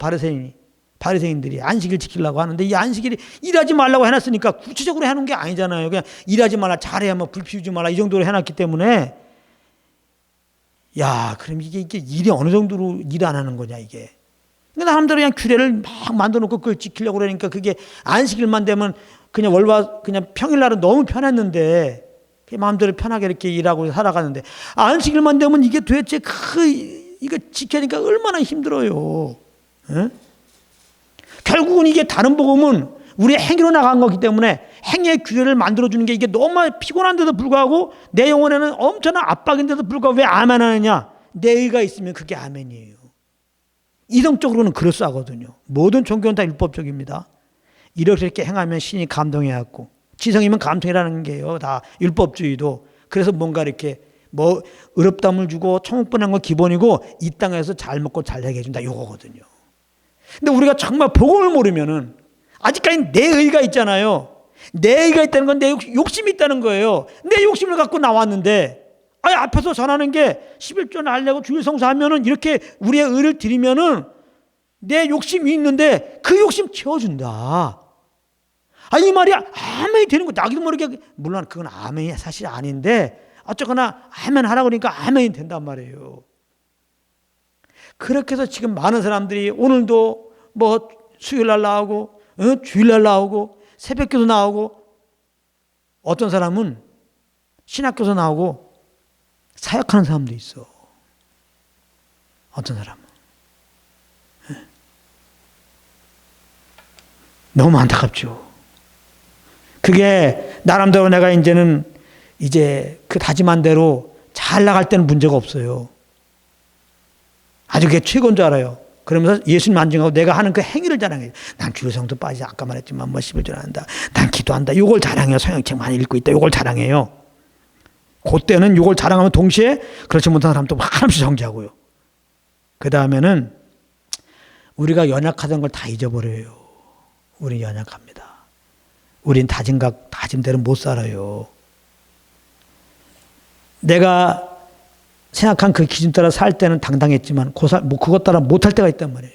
바리새인들이 안식일 지키려고 하는데 이 안식일이 일하지 말라고 해놨으니까 구체적으로 해놓은 게 아니잖아요. 그냥 일하지 말라, 잘해야 뭐 불 피우지 말라 이 정도로 해놨기 때문에 야 그럼 이게 일이 어느 정도로 일 안 하는 거냐 이게. 그러니까 사람들은 그냥 규례를 막 만들어놓고 그걸 지키려고 그러니까 그게 안식일만 되면 그냥 그냥 평일날은 너무 편했는데 마음대로 편하게 이렇게 일하고 살아가는데 안식일만 되면 이게 도대체 이거 지키니까 얼마나 힘들어요. 에? 결국은 이게 다른 복음은 우리의 행위로 나간 거기 때문에 행위의 규례를 만들어주는 게 이게 너무 피곤한데도 불구하고 내 영혼에는 엄청난 압박인데도 불구하고 왜 아멘 하느냐? 내 의가 있으면 그게 아멘이에요. 이성적으로는 그럴싸하거든요. 모든 종교는 다 율법적입니다. 이렇게 행하면 신이 감동해갖고 지성이면 감동이라는 게요. 다 율법주의도. 그래서 뭔가 이렇게 뭐 의롭다함을 주고 천국 보내는 건 기본이고 이 땅에서 잘 먹고 잘 살게 해준다 이거거든요. 근데 우리가 정말 복음을 모르면은 아직까지 내 의가 있잖아요. 내 의가 있다는 건 내 욕심이 있다는 거예요. 내 욕심을 갖고 나왔는데 앞에서 전하는 게 11조 알려고 주일 성수하면은 이렇게 우리의 의를 드리면은 내 욕심이 있는데 그 욕심 채워준다. 이 말이 아멘이 되는 거 나도 모르게 물론 그건 아멘이 사실 아닌데 어쨌거나 아멘 하라고 그러니까 아멘이 된단 말이에요. 그렇게 해서 지금 많은 사람들이 오늘도 뭐 수요일날 나오고 주일날 나오고 새벽기도 나오고 어떤 사람은 신학교에서 나오고 사역하는 사람도 있어. 어떤 사람은. 너무 안타깝죠. 그게 나름대로 내가 이제는 이제 그 다짐한 대로 잘 나갈 때는 문제가 없어요. 아주 그게 최고인 줄 알아요. 그러면서 예수님 안증하고 내가 하는 그 행위를 자랑해요. 난 주일 성도 빠지지, 아까 말했지만 뭐 11절 한다. 난 기도한다. 이걸 자랑해요. 성경책 많이 읽고 있다. 이걸 자랑해요. 그때는 이걸 자랑하면 동시에 그렇지 못한 사람도 한없이 정지하고요. 그 다음에는 우리가 연약하던 걸 다 잊어버려요. 우린 연약합니다. 우린 다짐대로 못 살아요. 내가 생각한 그 기준 따라 살 때는 당당했지만 그것 따라 못할 때가 있단 말이에요.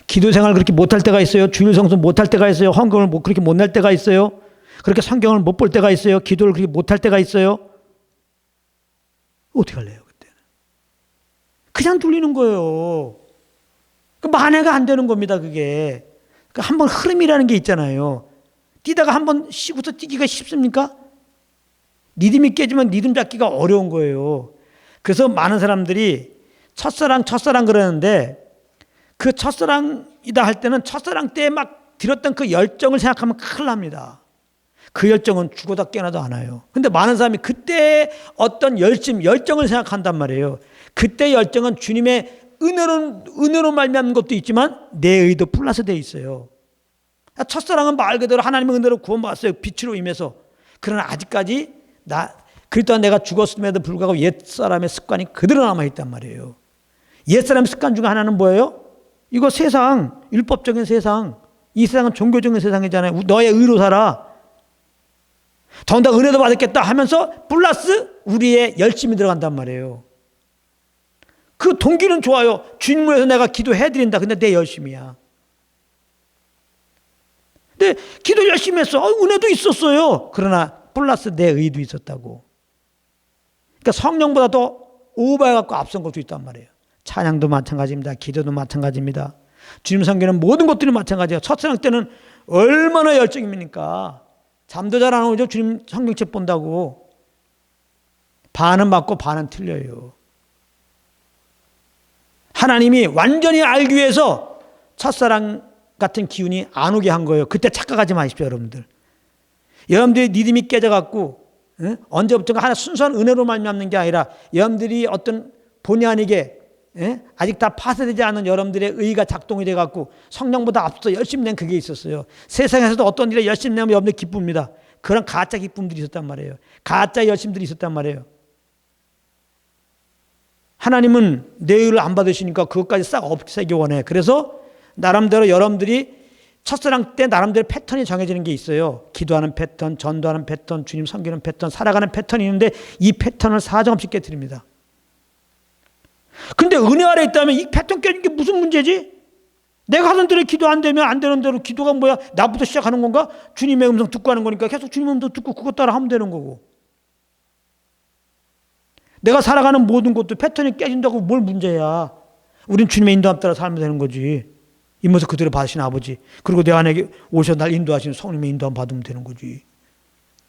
기도 생활 그렇게 못할 때가 있어요. 주일 성수 못할 때가 있어요. 헌금을 그렇게 못 낼 때가 있어요. 그렇게 성경을 못 볼 때가 있어요. 기도를 그렇게 못할 때가 있어요. 어떻게 할래요, 그때는? 그냥 둘리는 거예요. 그 만회가 안 되는 겁니다, 그게. 그 한번 흐름이라는 게 있잖아요. 뛰다가 한번 쉬고서 뛰기가 쉽습니까? 리듬이 깨지면 리듬 잡기가 어려운 거예요. 그래서 많은 사람들이 첫사랑 그러는데 그 첫사랑이다 할 때는 첫사랑 때 막 들었던 그 열정을 생각하면 큰일 납니다. 그 열정은 죽어다 깨어나도 않아요. 근데 많은 사람이 그때 어떤 열정을 생각한단 말이에요. 그때 열정은 주님의 은혜로 말미암는 것도 있지만 내 의도 플러스 되어 있어요. 첫사랑은 말 그대로 하나님의 은혜로 구원받았어요. 빛으로 임해서. 그러나 아직까지 그리고 내가 죽었음에도 불구하고 옛사람의 습관이 그대로 남아있단 말이에요. 옛사람의 습관 중에 하나는 뭐예요? 이거 세상, 율법적인 세상, 이 세상은 종교적인 세상이잖아요. 너의 의로 살아. 더군다나 은혜도 받았겠다 하면서 플러스 우리의 열심이 들어간단 말이에요. 그 동기는 좋아요. 주님 위해서 내가 기도해드린다. 근데 내 열심이야. 근데 기도 열심히 했어. 은혜도 있었어요. 그러나 플러스 내 의도 있었다고. 그러니까 성령보다 더 오버해갖고 앞선 것도 있단 말이에요. 찬양도 마찬가지입니다. 기도도 마찬가지입니다. 주님 섬기는 모든 것들이 마찬가지예요. 첫사랑 때는 얼마나 열정입니까? 잠도 잘 안 오죠. 주님 성경책 본다고. 반은 맞고 반은 틀려요. 하나님이 완전히 알기 위해서 첫사랑 같은 기운이 안 오게 한 거예요. 그때 착각하지 마십시오, 여러분들. 여러분들이 믿음이 깨져갖고 언제부턴가 하나 순수한 은혜로 말미암는 게 아니라 여러분들이 어떤 본의 아니게 아직 다 파쇄되지 않은 여러분들의 의가 작동이 돼갖고 성령보다 앞서 열심히 낸 그게 있었어요. 세상에서도 어떤 일에 열심히 내면 여러분들 기쁩니다. 그런 가짜 기쁨들이 있었단 말이에요. 가짜 열심들이 있었단 말이에요. 하나님은 내 의를 안 받으시니까 그것까지 싹 없애기 원해. 그래서 나름대로 여러분들이 첫사랑 때 나름대로 패턴이 정해지는 게 있어요. 기도하는 패턴, 전도하는 패턴, 주님 섬기는 패턴, 살아가는 패턴이 있는데 이 패턴을 사정없이 깨뜨립니다. 근데 은혜 아래 있다면 이 패턴 깨는 게 무슨 문제지? 내가 하던 대로 기도 안 되면 안 되는 대로 기도가 뭐야? 나부터 시작하는 건가? 주님의 음성 듣고 하는 거니까 계속 주님의 음성 듣고 그것 따라 하면 되는 거고. 내가 살아가는 모든 것도 패턴이 깨진다고 뭘 문제야. 우린 주님의 인도함 따라 살면 되는 거지. 이 모습 그대로 받으신 아버지, 그리고 내 안에 오셔 날 인도하시는 성령의 인도함 받으면 되는 거지.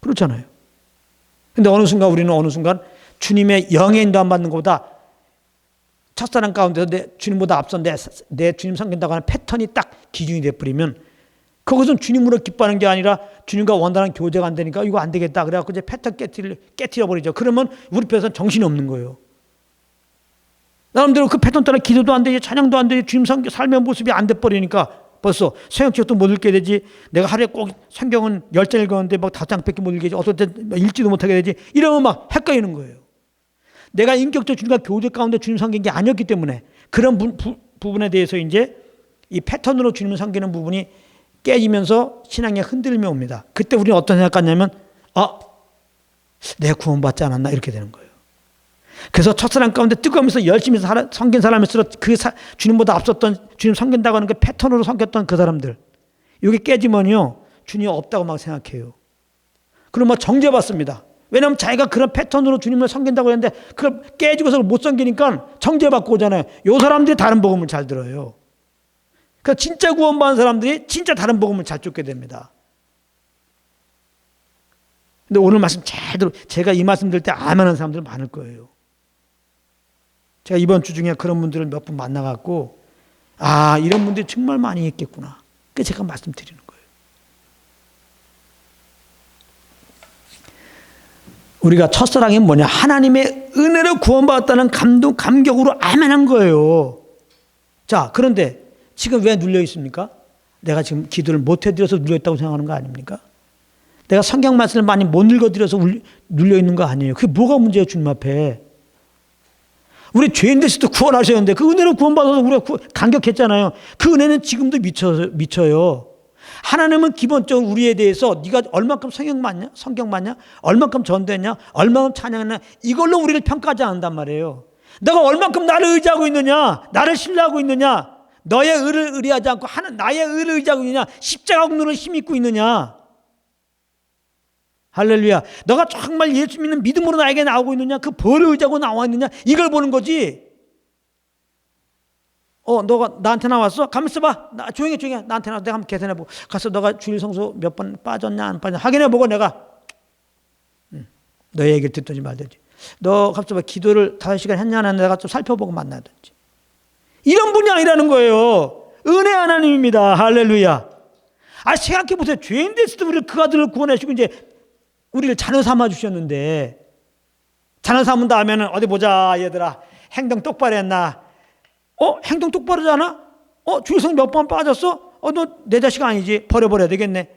그렇잖아요. 근데 우리는 어느 순간 주님의 영의 인도함 받는 것보다 첫사랑 가운데서 주님보다 앞서 내 주님 섬긴다고 하는 패턴이 딱 기준이 돼버리면 그것은 주님으로 기뻐하는 게 아니라 주님과 원활한 교제가 안 되니까 이거 안 되겠다. 그래갖고 이제 패턴 깨트려버리죠. 그러면 우리 편에서는 정신이 없는 거예요. 나름대로 그 패턴 따라 기도도 안 되지, 찬양도 안 되지, 주님 삶의 모습이 안 돼버리니까 벌써 성경책도 못 읽게 되지. 내가 하루에 꼭 성경은 10장 읽었는데 막 5장밖에 못 읽게 되지. 어떨 때 읽지도 못하게 되지. 이러면 막 헷갈리는 거예요. 내가 인격적 주님과 교제 가운데 주님 섬긴 게 아니었기 때문에 그런 부분에 대해서 이제 이 패턴으로 주님을 섬기는 부분이 깨지면서 신앙의 흔들림이 옵니다. 그때 우리는 어떤 생각 같냐면 내가 구원받지 않았나 이렇게 되는 거예요. 그래서 첫사랑 가운데 뜨거우면서 열심히 섬긴 사람일수록 주님보다 앞섰던 주님 섬긴다고 하는 그 패턴으로 섬겼던 그 사람들 이게 깨지면요 주님이 없다고 막 생각해요. 그럼 막 정죄받습니다. 왜냐하면 자기가 그런 패턴으로 주님을 섬긴다고 했는데 그걸 깨지고서 못 섬기니까 정죄받고 오잖아요. 요 사람들이 다른 복음을 잘 들어요. 그러니까 진짜 구원받은 사람들이 진짜 다른 복음을 잘 쫓게 됩니다. 근데 오늘 말씀 제대로 제가 이 말씀 들을 때 아멘하는 사람들 많을 거예요. 제가 이번 주 중에 그런 분들을 몇 분 만나갖고 이런 분들이 정말 많이 있겠구나. 그 제가 말씀드리는 거예요. 우리가 첫사랑이 뭐냐? 하나님의 은혜로 구원받았다는 감격으로 아멘한 거예요. 자, 그런데 지금 왜 눌려 있습니까? 내가 지금 기도를 못 해드려서 눌려 있다고 생각하는 거 아닙니까? 내가 성경 말씀을 많이 못 읽어드려서 눌려 있는 거 아니에요. 그게 뭐가 문제예요, 주님 앞에? 우리 죄인 되시도 구원하셨는데 그 은혜로 구원받아서 우리가 감격했잖아요. 그 은혜는 지금도 미쳐요. 하나님은 기본적으로 우리에 대해서 네가 얼만큼 성경 맞냐? 얼만큼 전도했냐? 얼만큼 찬양했냐? 이걸로 우리를 평가하지 않는단 말이에요. 너가 얼만큼 나를 의지하고 있느냐? 나를 신뢰하고 있느냐? 너의 의를 의뢰하지 않고 나의 의를 의지하고 있느냐? 십자가 공로를 힘입고 있느냐? 할렐루야. 너가 정말 예수 믿는 믿음으로 나에게 나오고 있느냐? 그 벌을 의지하고 나와 있느냐? 이걸 보는 거지. 너가 나한테 나왔어? 가만 있어봐. 조용히 해. 나한테 나와서 내가 한번 계산해보고. 가서 너가 주일 성수 몇 번 빠졌냐 안 빠졌냐 확인해보고 내가 너의 얘기를 듣든지 말든지. 너 갑자기 봐. 기도를 5시간 했냐 안 했냐 내가 좀 살펴보고 만나든지. 이런 분이 아니라는 거예요. 은혜 하나님입니다. 할렐루야. 생각해보세요. 죄인 됐을 때 우리를 그 아들을 구원하시고 이제 우리를 자녀 삼아 주셨는데, 자녀 삼은 다음에는 어디 보자 얘들아, 행동 똑바로 했나? 행동 똑바로잖아? 주일성 몇 번 빠졌어? 너 내 자식 아니지? 버려버려야 되겠네.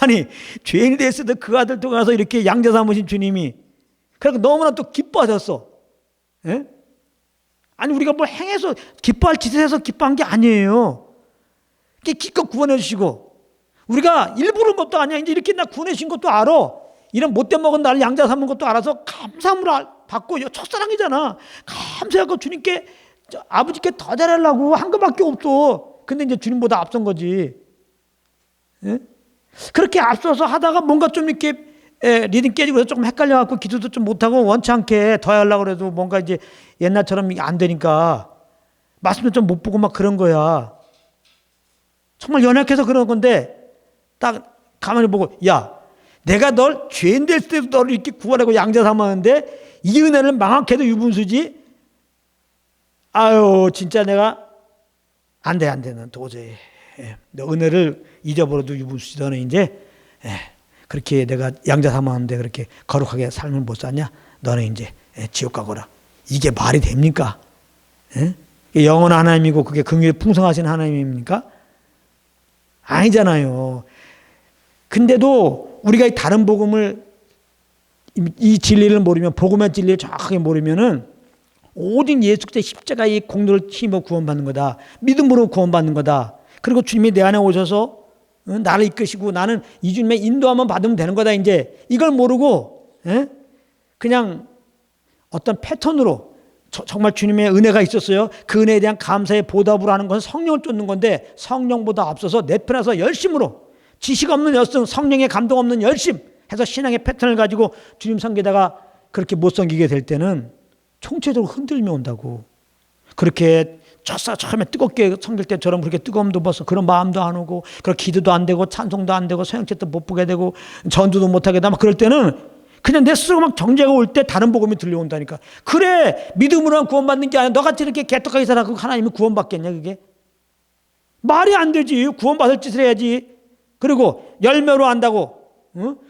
아니, 죄인이 됐을 때 그 아들 통해서 이렇게 양자 삼으신 주님이 그러니까 너무나 또 기뻐하셨어. 예? 아니, 우리가 뭘 행해서 기뻐할 짓을 해서 기뻐한 게 아니에요. 기껏 구원해 주시고, 우리가 일부러 것도 아니야. 이제 이렇게 나 구원해 주신 것도 알아. 이런 못된 먹은 나를 양자 삼은 것도 알아서 감사함을 받고, 첫사랑이잖아. 감사하고 주님께, 아버지께 더 잘하려고 한 것밖에 없어. 근데 이제 주님보다 앞선 거지. 예? 그렇게 앞서서 하다가 뭔가 좀 이렇게 리듬 깨지고 그래서 조금 헷갈려갖고 기도도 좀 못하고 원치 않게 더 하려고 그래도 뭔가 이제 옛날처럼 안 되니까 말씀도 좀 못 보고 막 그런 거야. 정말 연약해서 그런 건데 딱 가만히 보고, 야, 내가 널 죄인 될 때도 너를 이렇게 구원하고 양자 삼았는데 이 은혜를 망각해도 유분수지? 아유, 진짜 내가 안 돼. 넌 도저히. 너 은혜를 잊어버려도 유분수지. 너는 이제 그렇게 내가 양자 삼았는데 그렇게 거룩하게 삶을 못 사냐? 너는 이제 지옥 가거라. 이게 말이 됩니까? 영원한 하나님이고 그게 긍휼이 풍성하신 하나님입니까? 아니잖아요. 근데도 우리가 이 다른 복음을, 이 진리를 모르면, 복음의 진리를 정확하게 모르면은 오직 예수 그리스도의 십자가의 공로를 힘입어 구원받는 거다. 믿음으로 구원받는 거다. 그리고 주님이 내 안에 오셔서 나를 이끄시고 나는 이 주님의 인도함만 받으면 되는 거다. 이제 이걸 모르고 그냥 어떤 패턴으로 정말 주님의 은혜가 있었어요. 그 은혜에 대한 감사의 보답으로 하는 것은 성령을 쫓는 건데, 성령보다 앞서서 내 편에서 열심으로, 지식 없는 열심, 성령의 감동 없는 열심 해서 신앙의 패턴을 가지고 주님 섬기다가 그렇게 못 섬기게 될 때는 총체적으로 흔들림이 온다고. 그렇게 처음에 뜨겁게 섬길 때처럼 그렇게 뜨거움도 벗어 그런 마음도 안 오고, 그렇게 기도도 안 되고 찬송도 안 되고 서영책도 못 보게 되고 전도도 못 하게 되고 막 그럴 때는 그냥 내 스스로 막 정죄가 올 때 다른 복음이 들려온다니까. 그래, 믿음으로만 구원받는 게 아니라 너같이 이렇게 개떡하게 살아가고 하나님이 구원받겠냐? 그게 말이 안 되지. 구원받을 짓을 해야지. 그리고 열매로 한다고.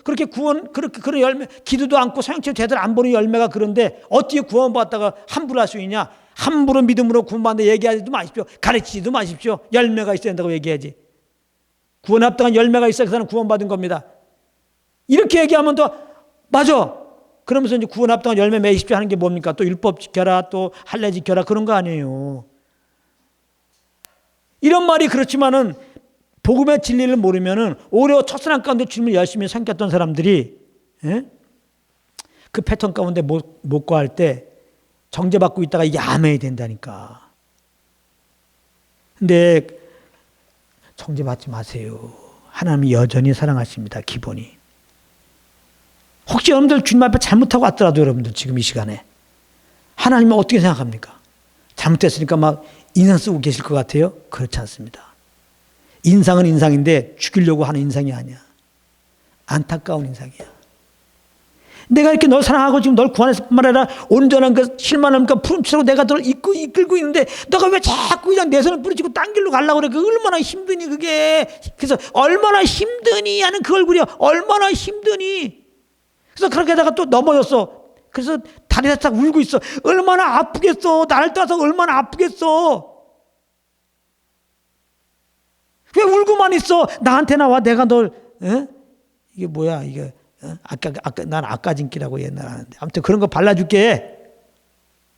그렇게 그런 열매, 기도도 않고 서영책 제대로 안 보는 열매가 그런데 어떻게 구원받다가 함부로 할 수 있냐? 함부로 믿음으로 구원받는다 얘기하지도 마십시오. 가르치지도 마십시오. 열매가 있어야 된다고 얘기해야지. 구원에 합당한 열매가 있어야 그 사람 구원받은 겁니다. 이렇게 얘기하면 또 맞아. 그러면서 이제 구원에 합당한 열매 맺으십시오 하는 게 뭡니까? 또 율법 지켜라, 또 할례 지켜라, 그런 거 아니에요. 이런 말이 그렇지만은 복음의 진리를 모르면은 오히려 첫사랑 가운데 주님을 열심히 섬겼던 사람들이 그 패턴 가운데 못 구할 때 정죄받고 있다가 이게 아멘이 된다니까. 근데 정죄받지 마세요. 하나님이 여전히 사랑하십니다. 기본이. 혹시 여러분들 주님 앞에 잘못하고 왔더라도 여러분들 지금 이 시간에 하나님은 어떻게 생각합니까? 잘못됐으니까 막 인상 쓰고 계실 것 같아요? 그렇지 않습니다. 인상은 인상인데 죽이려고 하는 인상이 아니야. 안타까운 인상이야. 내가 이렇게 널 사랑하고 지금 널 구원해서 뿐만 아니라 온전한 그 실만한 그 푸른빛으로 내가 널 이끌고 있는데 너가 왜 자꾸 그냥 내 손을 부딪히고 딴 길로 가려고 그래? 그 얼마나 힘드니 그게. 그래서 얼마나 힘드니 하는 그 얼굴이야. 얼마나 힘드니. 그래서 그렇게 하다가 또 넘어졌어. 그래서 다리가 딱 울고 있어. 얼마나 아프겠어. 나를 떠나서 얼마나 아프겠어. 왜 울고만 있어? 나한테 나와. 내가 널 이게 뭐야 이게. 아까 난 아까 진기라고 옛날 하는데 아무튼 그런 거 발라줄게.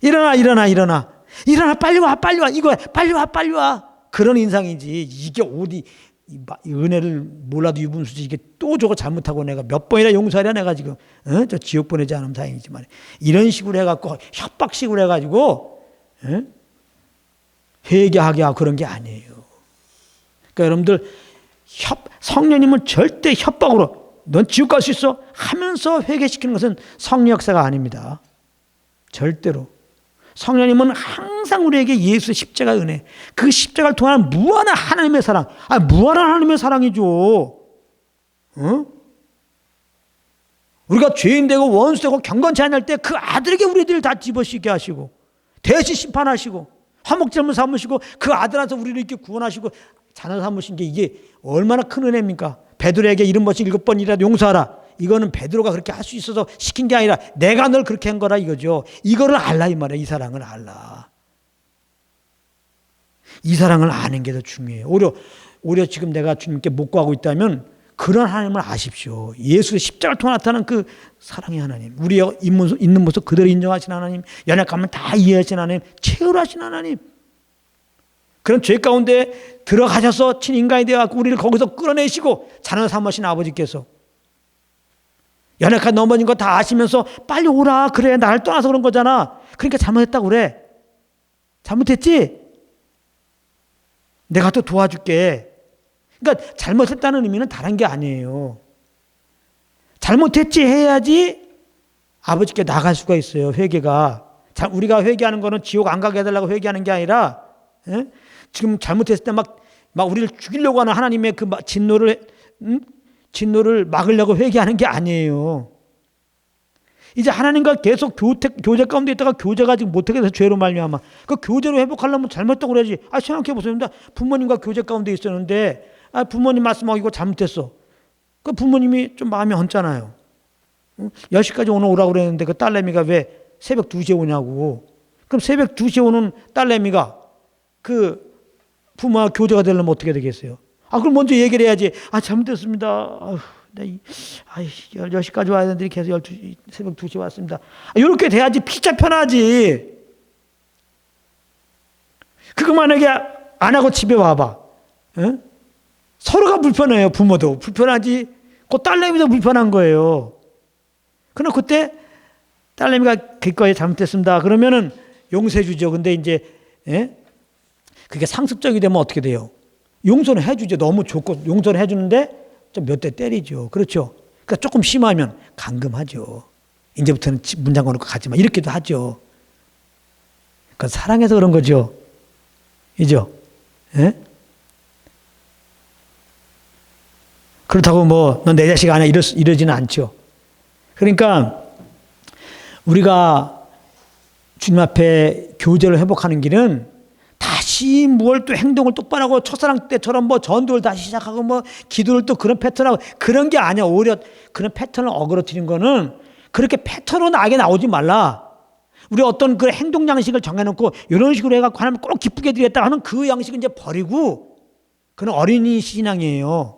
일어나 빨리 와 이거 빨리 와 그런 인상이지. 이게 어디 은혜를 몰라도 유분수지. 이게 또 저거 잘못하고 내가 몇 번이나 용서하랴 내가 지금 저 지옥 보내지 않으면 다행이지만 이런 식으로 해갖고 협박식으로 해가지고 회개하게 하고 그런 게 아니에요. 그러니까 여러분들 성령님은 절대 협박으로 넌 지옥 갈 수 있어 하면서 회개시키는 것은 성령 역사가 아닙니다. 절대로. 성령님은 항상 우리에게 예수의 십자가 은혜, 그 십자가를 통한 무한한 하나님의 사랑, 무한한 하나님의 사랑이죠. 우리가 죄인 되고 원수 되고 경건치 않을 때 그 아들에게 우리들을 다 집어쓰게 하시고 대신 심판하시고 화목제물 삼으시고 그 아들 안에서 우리를 이렇게 구원하시고 자녀 삼으신 게 이게 얼마나 큰 은혜입니까? 베드로에게 70번씩 7번이라도 용서하라. 이거는 베드로가 그렇게 할 수 있어서 시킨 게 아니라 내가 널 그렇게 한 거라 이거죠. 이거를 알라 이 말이야. 이 사랑을 알라. 이 사랑을 아는 게 더 중요해요. 오히려 지금 내가 주님께 못 구하고 있다면 그런 하나님을 아십시오. 예수의 십자가를 통해 나타나는 그 사랑의 하나님, 우리의 있는 모습 그대로 인정하신 하나님, 연약함을 다 이해하신 하나님, 체험하신 하나님, 그런 죄 가운데 들어가셔서 친인간이 되어서 우리를 거기서 끌어내시고 자녀 삼으신 아버지께서 연약한 넘어진 거 다 아시면서 빨리 오라. 그래 나를 떠나서 그런 거잖아. 그러니까 잘못했다고 그래. 잘못했지? 내가 또 도와줄게. 그러니까 잘못했다는 의미는 다른 게 아니에요. 잘못했지 해야지 아버지께 나갈 수가 있어요. 회개가. 우리가 회개하는 거는 지옥 안 가게 해달라고 회개하는 게 아니라 지금 잘못했을 때 막 우리를 죽이려고 하는 하나님의 그 진노를 막으려고 회개하는 게 아니에요. 이제 하나님과 계속 교제 가운데 있다가 교제가 지금 못하게 돼서 죄로 말미암아 그 교제로 회복하려면 잘못했다고 그래야지. 생각해 보세요. 부모님과 교제 가운데 있었는데 부모님 말씀하고 이거 잘못했어. 그 부모님이 좀 마음이 얹잖아요. 10시까지 오라고 그랬는데 그 딸내미가 왜 새벽 2시에 오냐고. 그럼 새벽 2시에 오는 딸내미가 그 부모와 교제가 되려면 어떻게 되겠어요? 그럼 먼저 얘기를 해야지. 잘못됐습니다. 10시까지 와야 되는데 계속 새벽 2시에 왔습니다. 이렇게 돼야지 피자 편하지. 그거 만약에 안 하고 집에 와봐. 서로가 불편해요. 부모도 불편하지. 그 딸내미도 불편한 거예요. 그럼 그때 딸내미가 그거에 잘못됐습니다. 그러면은 용서해 주죠. 근데 이제 그게 상습적이 되면 어떻게 돼요? 용서는 해주죠. 너무 좋고 용서는 해주는데 좀 몇 대 때리죠. 그렇죠? 그러니까 조금 심하면 감금하죠. 이제부터는 문 잠궈놓고 가지 마. 이렇게도 하죠. 그건 사랑해서 그런 거죠. 이죠? 그렇다고 넌 내 자식 아니야 이러지는 않죠. 그러니까 우리가 주님 앞에 교제를 회복하는 길은 다시 뭘 또 행동을 똑바로 하고 첫사랑 때처럼 전도를 다시 시작하고 기도를 또 그런 패턴하고 그런 게 아니야. 오히려 그런 패턴을 어그러뜨린 거는 그렇게 패턴으로 나게 나오지 말라. 우리 어떤 그 행동 양식을 정해놓고 이런 식으로 해갖고 하나님 꼭 기쁘게 드리겠다 하는 그 양식은 이제 버리고 그건 어린이 신앙이에요.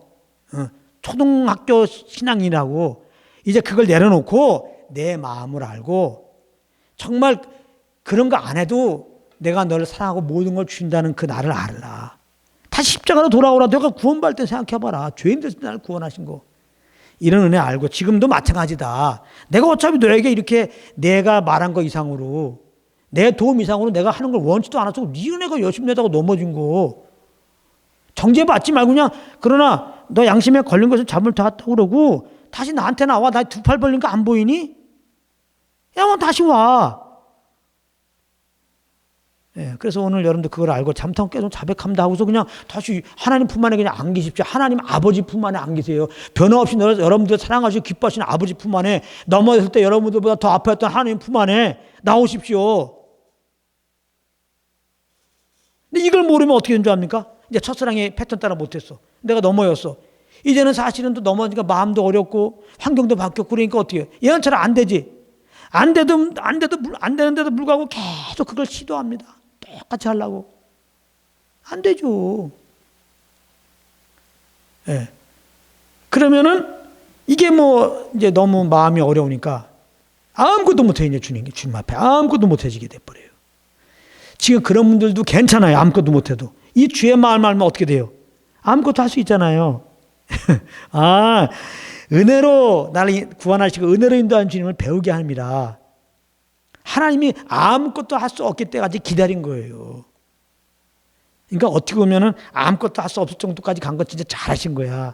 초등학교 신앙이라고. 이제 그걸 내려놓고 내 마음을 알고 정말 그런 거 안 해도 내가 너를 사랑하고 모든 걸 준다는 그 나를 알라. 다시 십자가로 돌아오라. 내가 구원받을 때 생각해봐라. 죄인 됐을 때 나를 구원하신 거. 이런 은혜 알고 지금도 마찬가지다. 내가 어차피 너에게 이렇게 내가 말한 거 이상으로 내 도움 이상으로 내가 하는 걸 원치도 않았어. 네 은혜가 열심히 내다가 넘어진 거. 정죄받지 말고 그냥 그러나 너 양심에 걸린 것은 잘못했다고 그러고 다시 나한테 나와. 나 두 팔 벌린 거 안 보이니? 야, 다시 와. 예, 그래서 오늘 여러분들 그걸 알고 잠깐 깨서 자백합니다 하고서 그냥 다시 하나님 품 안에 그냥 안기십시오. 하나님 아버지 품 안에 안기세요. 변함없이 여러분들 사랑하시고 기뻐하시는 아버지 품 안에, 넘어졌을 때 여러분들보다 더 아팠던 하나님 품 안에 나오십시오. 근데 이걸 모르면 어떻게 된 줄 압니까? 이제 첫사랑의 패턴 따라 못했어. 내가 넘어졌어. 이제는 사실은 또 넘어지니까 마음도 어렵고 환경도 바뀌었고 그러니까 어떻게 해요? 예언처럼 안 되지. 안 되는데도 불구하고 계속 그걸 시도합니다. 똑같이 하려고. 안 되죠. 예. 그러면은 이게 뭐 이제 너무 마음이 어려우니까 아무것도 못해, 이제 주님 앞에 아무것도 못해지게 돼버려요. 지금 그런 분들도 괜찮아요. 아무것도 못해도. 이 주의 마음 알면 어떻게 돼요? 아무것도 할 수 있잖아요. 아, 은혜로 나를 구원하시고 은혜로 인도하는 주님을 배우게 합니다. 하나님이 아무것도 할 수 없기 때까지 기다린 거예요. 그러니까 어떻게 보면은 아무것도 할 수 없을 정도까지 간 건 진짜 잘하신 거야.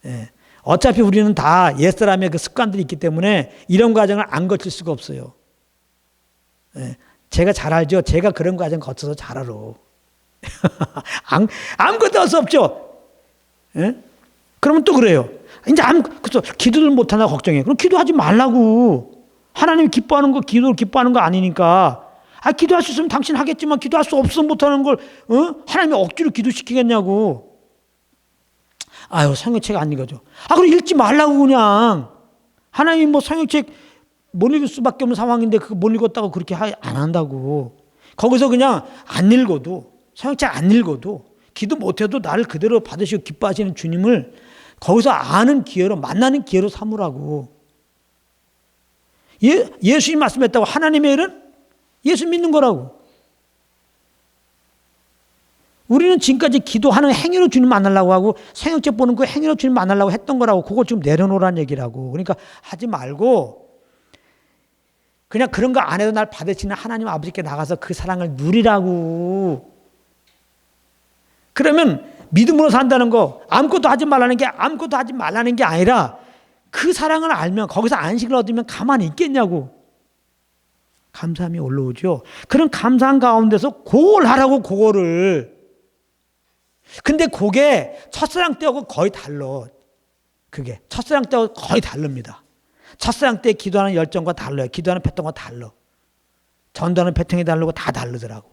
예. 어차피 우리는 다 옛사람의 그 습관들이 있기 때문에 이런 과정을 안 거칠 수가 없어요. 예. 제가 잘 알죠. 제가 그런 과정 거쳐서 잘 알아. 아무것도 할 수 없죠. 예? 그러면 또 그래요. 이제 그래서 기도를 못하나 걱정해. 그럼 기도하지 말라고. 하나님이 기뻐하는 거, 기도를 기뻐하는 거 아니니까. 기도할 수 있으면 당신 하겠지만 기도할 수 없으면 못하는 걸, 하나님이 억지로 기도시키겠냐고. 성경책 안 읽어줘. 그럼 읽지 말라고 그냥. 하나님이 뭐 성경책 못 읽을 수밖에 없는 상황인데 그거 못 읽었다고 그렇게 안 한다고. 거기서 그냥 안 읽어도, 성경책 안 읽어도, 기도 못해도 나를 그대로 받으시고 기뻐하시는 주님을 거기서 아는 기회로, 만나는 기회로 삼으라고. 예수님 말씀했다고 하나님의 일은 예수 믿는 거라고. 우리는 지금까지 기도하는 행위로 주님 만나려고 하고 성경책 보는 그 행위로 주님 만나려고 했던 거라고. 그걸 지금 내려놓으라는 얘기라고. 그러니까 하지 말고 그냥 그런 거 안 해도 날 받으시는 하나님 아버지께 나가서 그 사랑을 누리라고. 그러면 믿음으로 산다는 거, 아무것도 하지 말라는 게 아니라 그 사랑을 알면 거기서 안식을 얻으면 가만히 있겠냐고. 감사함이 올라오죠. 그런 감사한 가운데서 그걸 하라고, 그거를. 근데 그게 첫사랑 때하고 거의 달라. 그게 첫사랑 때하고 거의 다릅니다. 첫사랑 때 기도하는 열정과 달라요. 기도하는 패턴과 달라. 전도하는 패턴이 다르고 다 다르더라고.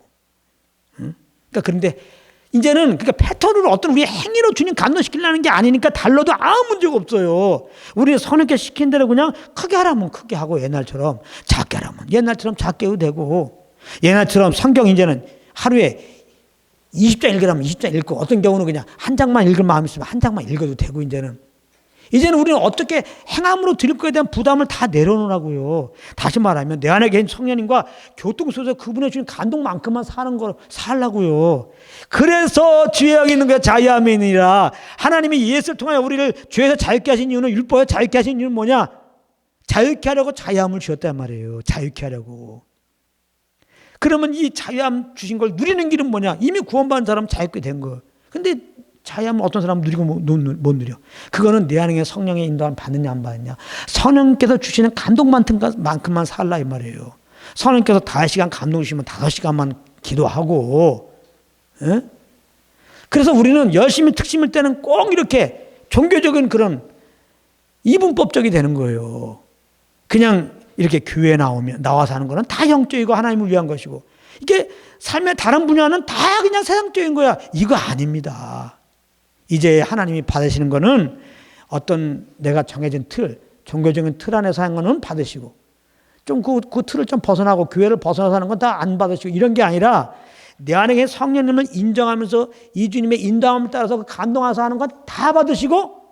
응? 그러니까 그런데 이제는 그러니까 패턴으로 어떤 우리의 행위로 주님 감동시키려는 게 아니니까 달라도 아무 문제가 없어요. 우리는 선하게 시킨 대로 그냥 크게 하라면 크게 하고, 옛날처럼 작게 하라면 옛날처럼 작게 해도 되고, 옛날처럼 성경 이제는 하루에 20장 읽으라면 20장 읽고, 어떤 경우는 그냥 한 장만 읽을 마음이 있으면 한 장만 읽어도 되고, 이제는 우리는 어떻게 행함으로 드릴 거에 대한 부담을 다 내려놓으라고요. 다시 말하면 내 안에 계신 성령님과 교통속에서 그분의 주신 감동만큼만 살라고요. 그래서 주의 영이 있는 게 자유함이니라. 하나님이 예수를 통하여 우리를 죄에서 자유케 하신 이유는, 율법에서 자유케 하신 이유는 뭐냐? 자유케 하려고 자유함을 주셨단 말이에요. 자유케 하려고. 그러면 이 자유함 주신 걸 누리는 길은 뭐냐? 이미 구원받은 사람은 자유케 된 거예요. 근데 자유함은 어떤 사람은 누리고 못 누려. 그거는 내 안에 성령의 인도함을 받느냐 안 받느냐. 성령께서 주시는 감동만큼만 살라 이 말이에요. 성령께서 5시간 감동 주시면 5시간만 기도하고. 에? 그래서 우리는 열심히 특심일 때는 꼭 이렇게 종교적인 그런 이분법적이 되는 거예요. 그냥 이렇게 교회에 나와서 하는 거는 다 영적이고 하나님을 위한 것이고, 이게 삶의 다른 분야는 다 그냥 세상적인 거야. 이거 아닙니다. 이제 하나님이 받으시는 거는 어떤 내가 정해진 틀, 종교적인 틀 안에서 하는 거는 받으시고, 좀 그 틀을 좀 벗어나고 교회를 벗어나서 하는 건 다 안 받으시고, 이런 게 아니라 내 안에 계신 성령님을 인정하면서 이 주님의 인도함을 따라서 그 감동하서 하는 건 다 받으시고,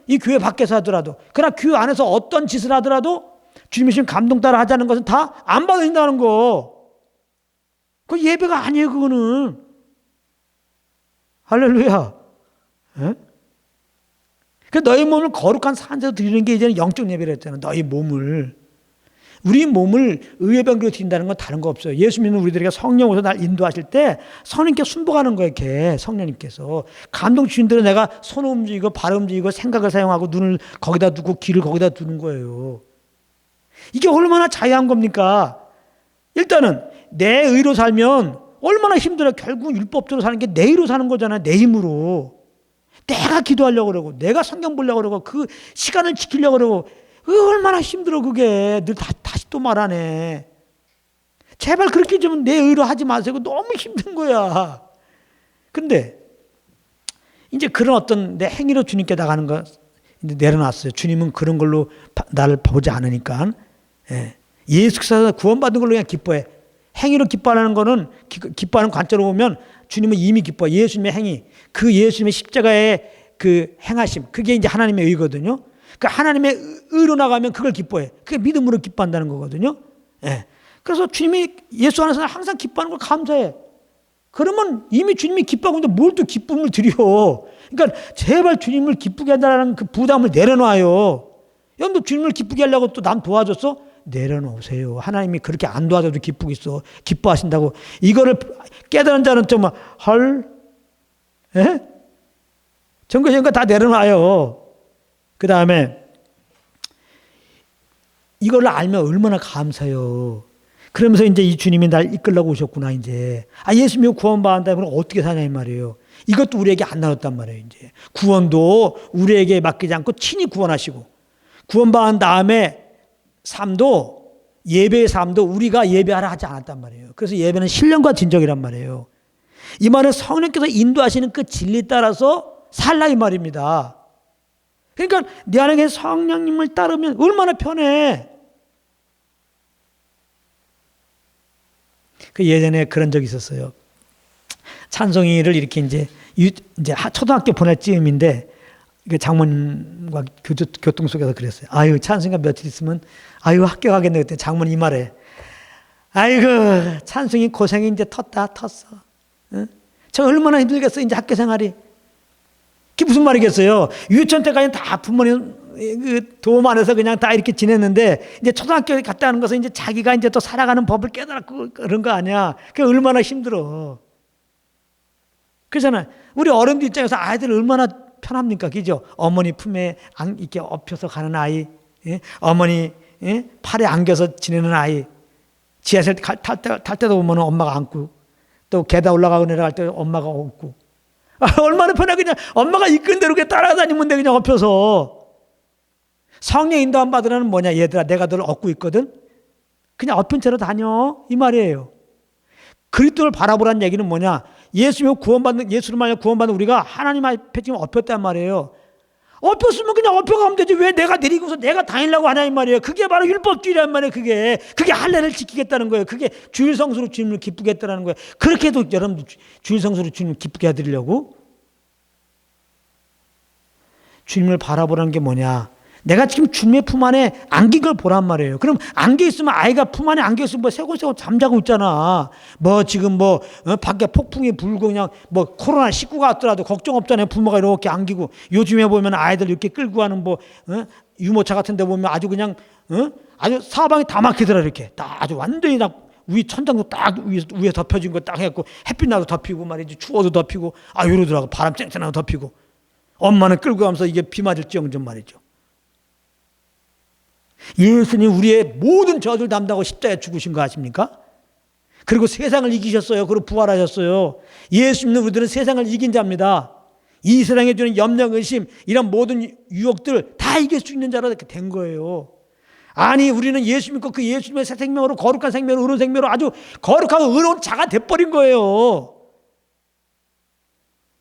이 교회 밖에서 하더라도, 그러나 교회 안에서 어떤 짓을 하더라도 주님이 주신 감동 따라 하자는 것은 다 안 받으신다는 거. 그 예배가 아니에요, 그거는. 할렐루야. 그 너희 몸을 거룩한 산재로 드리는 게 이제는 영적 예배라 했잖아. 너희 몸을. 우리 몸을 의회병기로 드린다는 건 다른 거 없어요. 예수 믿는 우리들에게 성령으로서 날 인도하실 때 성령께 순복하는 거예요. 이렇게 성령님께서 감동 주신 대로 내가 손 움직이고 발 움직이고 생각을 사용하고 눈을 거기다 두고 귀를 거기다 두는 거예요. 이게 얼마나 자유한 겁니까? 일단은 내 의로 살면 얼마나 힘들어. 결국 율법대로 사는 게 내 의로 사는 거잖아요. 내 힘으로. 내가 기도하려고 그러고 내가 성경 보려고 그러고 그 시간을 지키려고 그러고 얼마나 힘들어 그게. 늘 다시 또 말하네. 제발 그렇게 좀 내 의로 하지 마세요. 너무 힘든 거야. 근데 이제 그런 어떤 내 행위로 주님께 나가는 거 이제 내려놨어요. 주님은 그런 걸로 나를 보지 않으니까. 예수께서 구원받은 걸로 그냥 기뻐해. 행위로 기뻐하는 거는 기뻐하는 관점으로 보면 주님은 이미 기뻐해. 예수님의 행위, 그 예수님의 십자가의 그 행하심, 그게 이제 하나님의 의거든요. 그 하나님의 의로 나가면 그걸 기뻐해. 그게 믿음으로 기뻐한다는 거거든요. 그래서 주님이 예수 안에서 항상 기뻐하는 걸 감사해. 그러면 이미 주님이 기뻐하고 있는데 뭘 또 기쁨을 드려. 그러니까 제발 주님을 기쁘게 한다는 그 부담을 내려놔요. 여러분도 주님을 기쁘게 하려고 또 남 도와줬어? 내려놓으세요. 하나님이 그렇게 안 도와줘도 기쁘겠어. 기뻐하신다고. 이거를 깨달은 자는 좀 헐? 전거 다 내려놔요. 그 다음에 이걸 알면 얼마나 감사해요. 그러면서 이제 이 주님이 날 이끌려고 오셨구나, 이제. 예수님이 구원받는다, 그럼 어떻게 사냐, 이 말이에요. 이것도 우리에게 안 나눴단 말이에요, 이제. 구원도 우리에게 맡기지 않고 친히 구원하시고, 구원받은 다음에 삶도, 예배의 삶도 우리가 예배하라 하지 않았단 말이에요. 그래서 예배는 신령과 진정이란 말이에요. 이 말은 성령께서 인도하시는 그 진리 따라서 살라, 이 말입니다. 그러니까 내 안에 성령님을 따르면 얼마나 편해. 그 예전에 그런 적이 있었어요. 찬송이를 이렇게 이제 초등학교 보낼 즈음인데 장모님과 교통 속에서 그랬어요. 아유, 찬송이가 며칠 있으면 아유 합격하겠네. 그때 장모님 이 말에 아이고 찬송이 고생이 이제 텄어. 응? 저 얼마나 힘들겠어 이제 학교 생활이. 그게 무슨 말이겠어요. 유치원 때까지는 다 부모님 도움 안에서 그냥 다 이렇게 지냈는데 이제 초등학교에 갔다 하는 것은 이제 자기가 이제 또 살아가는 법을 깨달았고 그런 거 아니야. 그게 얼마나 힘들어. 그렇잖아요. 우리 어른들 입장에서 아이들 얼마나 편합니까? 그죠? 어머니 품에 이렇게 엎혀서 가는 아이, 어머니 팔에 안겨서 지내는 아이, 지하철 탈 때도 보면 엄마가 안고, 또 계단 올라가고 내려갈 때 엄마가 업고. 얼마나 편해. 그냥 엄마가 이끈 대로 그냥 따라다니면 돼. 그냥 엎혀서. 성령 인도함 받으라는 뭐냐. 얘들아 내가 너를 얻고 있거든. 그냥 엎은 채로 다녀. 이 말이에요. 그리스도를 바라보라는 얘기는 뭐냐. 예수를 말하여 구원받는 우리가 하나님 앞에 지금 엎였단 말이에요. 엎였으면 그냥 엎여가면 되지. 왜 내가 내리고서 내가 다니려고 하냐 이 말이에요. 그게 바로 율법주의란 말이에요. 그게 할례를 지키겠다는 거예요. 그게 주일 성수로 주님을 기쁘게 했다는 거예요. 그렇게 해도 여러분들 주일 성수로 주님을 기쁘게 해드리려고. 주님을 바라보라는 게 뭐냐. 내가 지금 주님의 품 안에 안긴 걸 보란 말이에요. 그럼 안겨 있으면 아이가 품 안에 안겨 있으면 뭐 새고새고 잠자고 있잖아. 뭐 지금 밖에 폭풍이 불고 그냥 코로나19가 왔더라도 걱정 없잖아요. 부모가 이렇게 안기고. 요즘에 보면 아이들 이렇게 끌고 가는 유모차 같은 데 보면 아주 그냥 아주 사방이 다 막히더라. 이렇게 딱 아주 완전히 딱 위 천장도 딱 위에 덮여진 거 딱 해갖고 햇빛 나도 덮이고 말이지. 추워도 덮이고 이러더라고. 바람 쨍쨍하고 덮이고. 엄마는 끌고 가면서 이게 비 맞을지언정 말이죠. 예수님 우리의 모든 저주를 담당하고 십자가에 죽으신 거 아십니까? 그리고 세상을 이기셨어요. 그리고 부활하셨어요. 예수 믿는 우리들은 세상을 이긴 자입니다. 이 세상에 주는 염려, 의심 이런 모든 유혹들 다 이길 수 있는 자로 이렇게 된 거예요. 아니 우리는 예수 믿고 그 예수님의 새 생명으로 거룩한 생명으로 의로운 생명으로 아주 거룩하고 의로운 자가 돼버린 거예요.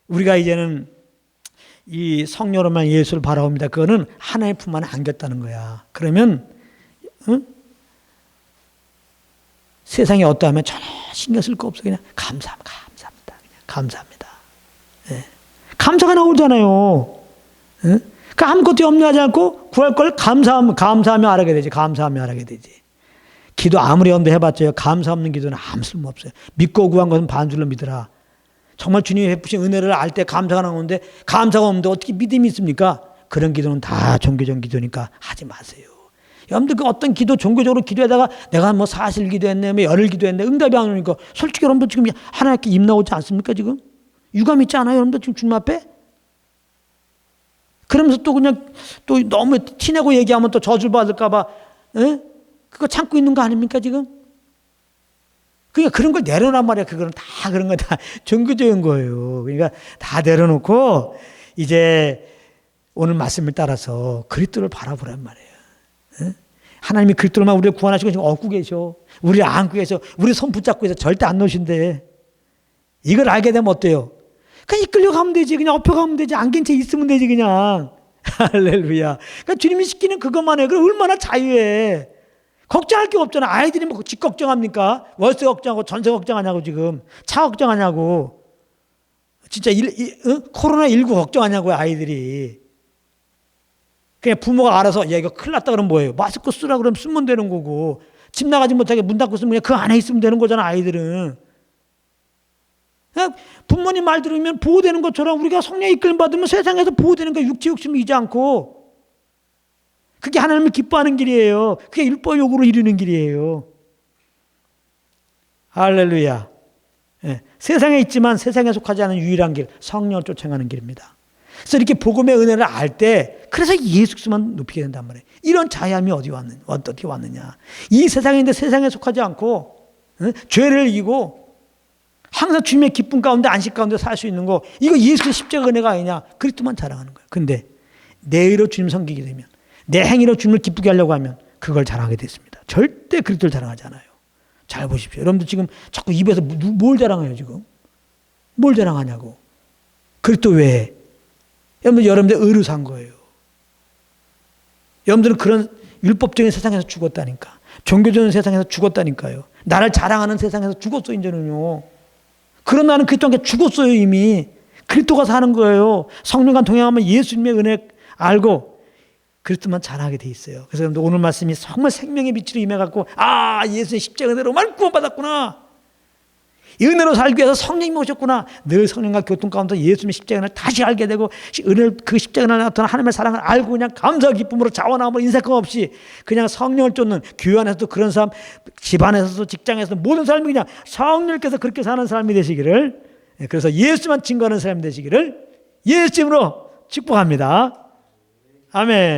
우리가 이제는 이 성령으로만 예수를 바라봅니다. 그거는 하나의 품 안에 안겼다는 거야. 그러면 세상에 어떠하면 전혀 신경 쓸 거 없어. 그냥 감사합니다. 그냥 감사합니다. 감사가 나오잖아요. 그 아무것도 염려하지 않고 구할 걸 감사하며 알아게 되지. 감사하며 알아게 되지. 기도 아무리 염려해봤자 감사 없는 기도는 아무 쓸모 없어요. 믿고 구한 것은 반줄로 믿으라. 정말 주님이 베푸신 은혜를 알 때 감사가 나오는데 감사가 없는데 어떻게 믿음이 있습니까? 그런 기도는 다 종교적 기도니까 하지 마세요. 여러분들 그 어떤 기도 종교적으로 기도하다가 내가 사실 기도했네, 열흘 기도했네, 응답이 안 오니까 솔직히 여러분들 지금 하나님께 입 나오지 않습니까 지금? 유감 있지 않아요 여러분들 지금 주님 앞에? 그러면서 또 그냥 또 너무 티내고 얘기하면 또 저주를 받을까 봐 그거 참고 있는 거 아닙니까 지금? 그러니까 그런 걸 내려놓란 말이야. 그거는 다 그런 거 다 종교적인 거예요. 그러니까 다 내려놓고 이제 오늘 말씀을 따라서 그리스도를 바라보란 말이에요. 응? 하나님이 그리스도로만 우리를 구원하시고 지금 얻고 계셔. 우리를 안고 계셔. 우리 손 붙잡고 있어. 절대 안 놓으신대. 이걸 알게 되면 어때요? 그냥 이끌려가면 되지. 그냥 엎혀가면 되지. 안긴 채 있으면 되지 그냥. 할렐루야. 그러니까 주님이 시키는 그것만 해. 그럼 얼마나 자유해. 걱정할 게 없잖아. 아이들이 뭐 집 걱정합니까? 월세 걱정하고 전세 걱정하냐고 지금. 차 걱정하냐고. 진짜 코로나19 걱정하냐고요 아이들이. 그냥 부모가 알아서 야 이거 큰일 났다 그러면 뭐예요? 마스크 쓰라 그러면 쓰면 되는 거고. 집 나가지 못하게 문 닫고 쓰면 그냥 그 안에 있으면 되는 거잖아 아이들은. 그냥 부모님 말 들으면 보호되는 것처럼 우리가 성령의 이끌림 받으면 세상에서 보호되는 거야. 육체 욕심을 이지 않고. 그게 하나님을 기뻐하는 길이에요. 그게 율법 요구로 이루는 길이에요. 할렐루야. 예, 세상에 있지만 세상에 속하지 않은 유일한 길, 성령을 쫓아가는 길입니다. 그래서 이렇게 복음의 은혜를 알 때 그래서 예수 그리스도만 높이게 된단 말이에요. 이런 자유함이 어떻게 왔느냐. 이 세상에 있는데 세상에 속하지 않고 죄를 이기고 항상 주님의 기쁨 가운데 안식 가운데 살 수 있는 거 이거 예수의 십자가 은혜가 아니냐. 그리스도만 자랑하는 거예요. 근데 내 의로 주님 섬기게 되면 내 행위로 주님을 기쁘게 하려고 하면 그걸 자랑하게 됐습니다. 절대 그리스도를 자랑하지 않아요. 잘 보십시오. 여러분들 지금 자꾸 입에서 뭘 자랑해요 지금? 뭘 자랑하냐고. 그리스도 왜? 여러분들 의로 산 거예요. 여러분들은 그런 율법적인 세상에서 죽었다니까. 종교적인 세상에서 죽었다니까요. 나를 자랑하는 세상에서 죽었어 이제는요. 그런 나는 그리스도와 함께 죽었어요 이미. 그리스도가 사는 거예요. 성령과 동행하면 예수님의 은혜 알고 그리스도만 자랑하게 돼 있어요. 그래서 여러분들 오늘 말씀이 정말 생명의 빛으로 임해갖고 아 예수의 십자가 은혜로만 구원받았구나. 이 은혜로 살기 위해서 성령님이 오셨구나. 늘 성령과 교통 가운데 예수님의 십자가를 다시 알게 되고 그 십자가를 나타난 하나님의 사랑을 알고 그냥 감사와 기쁨으로 자원하고 인색함 없이 그냥 성령을 쫓는 교회 안에서도 그런 삶, 집안에서도 직장에서도 모든 삶이 그냥 성령께서 그렇게 사는 삶이 되시기를 그래서 예수만 증거하는 삶이 되시기를 예수 이름으로 축복합니다. 아멘.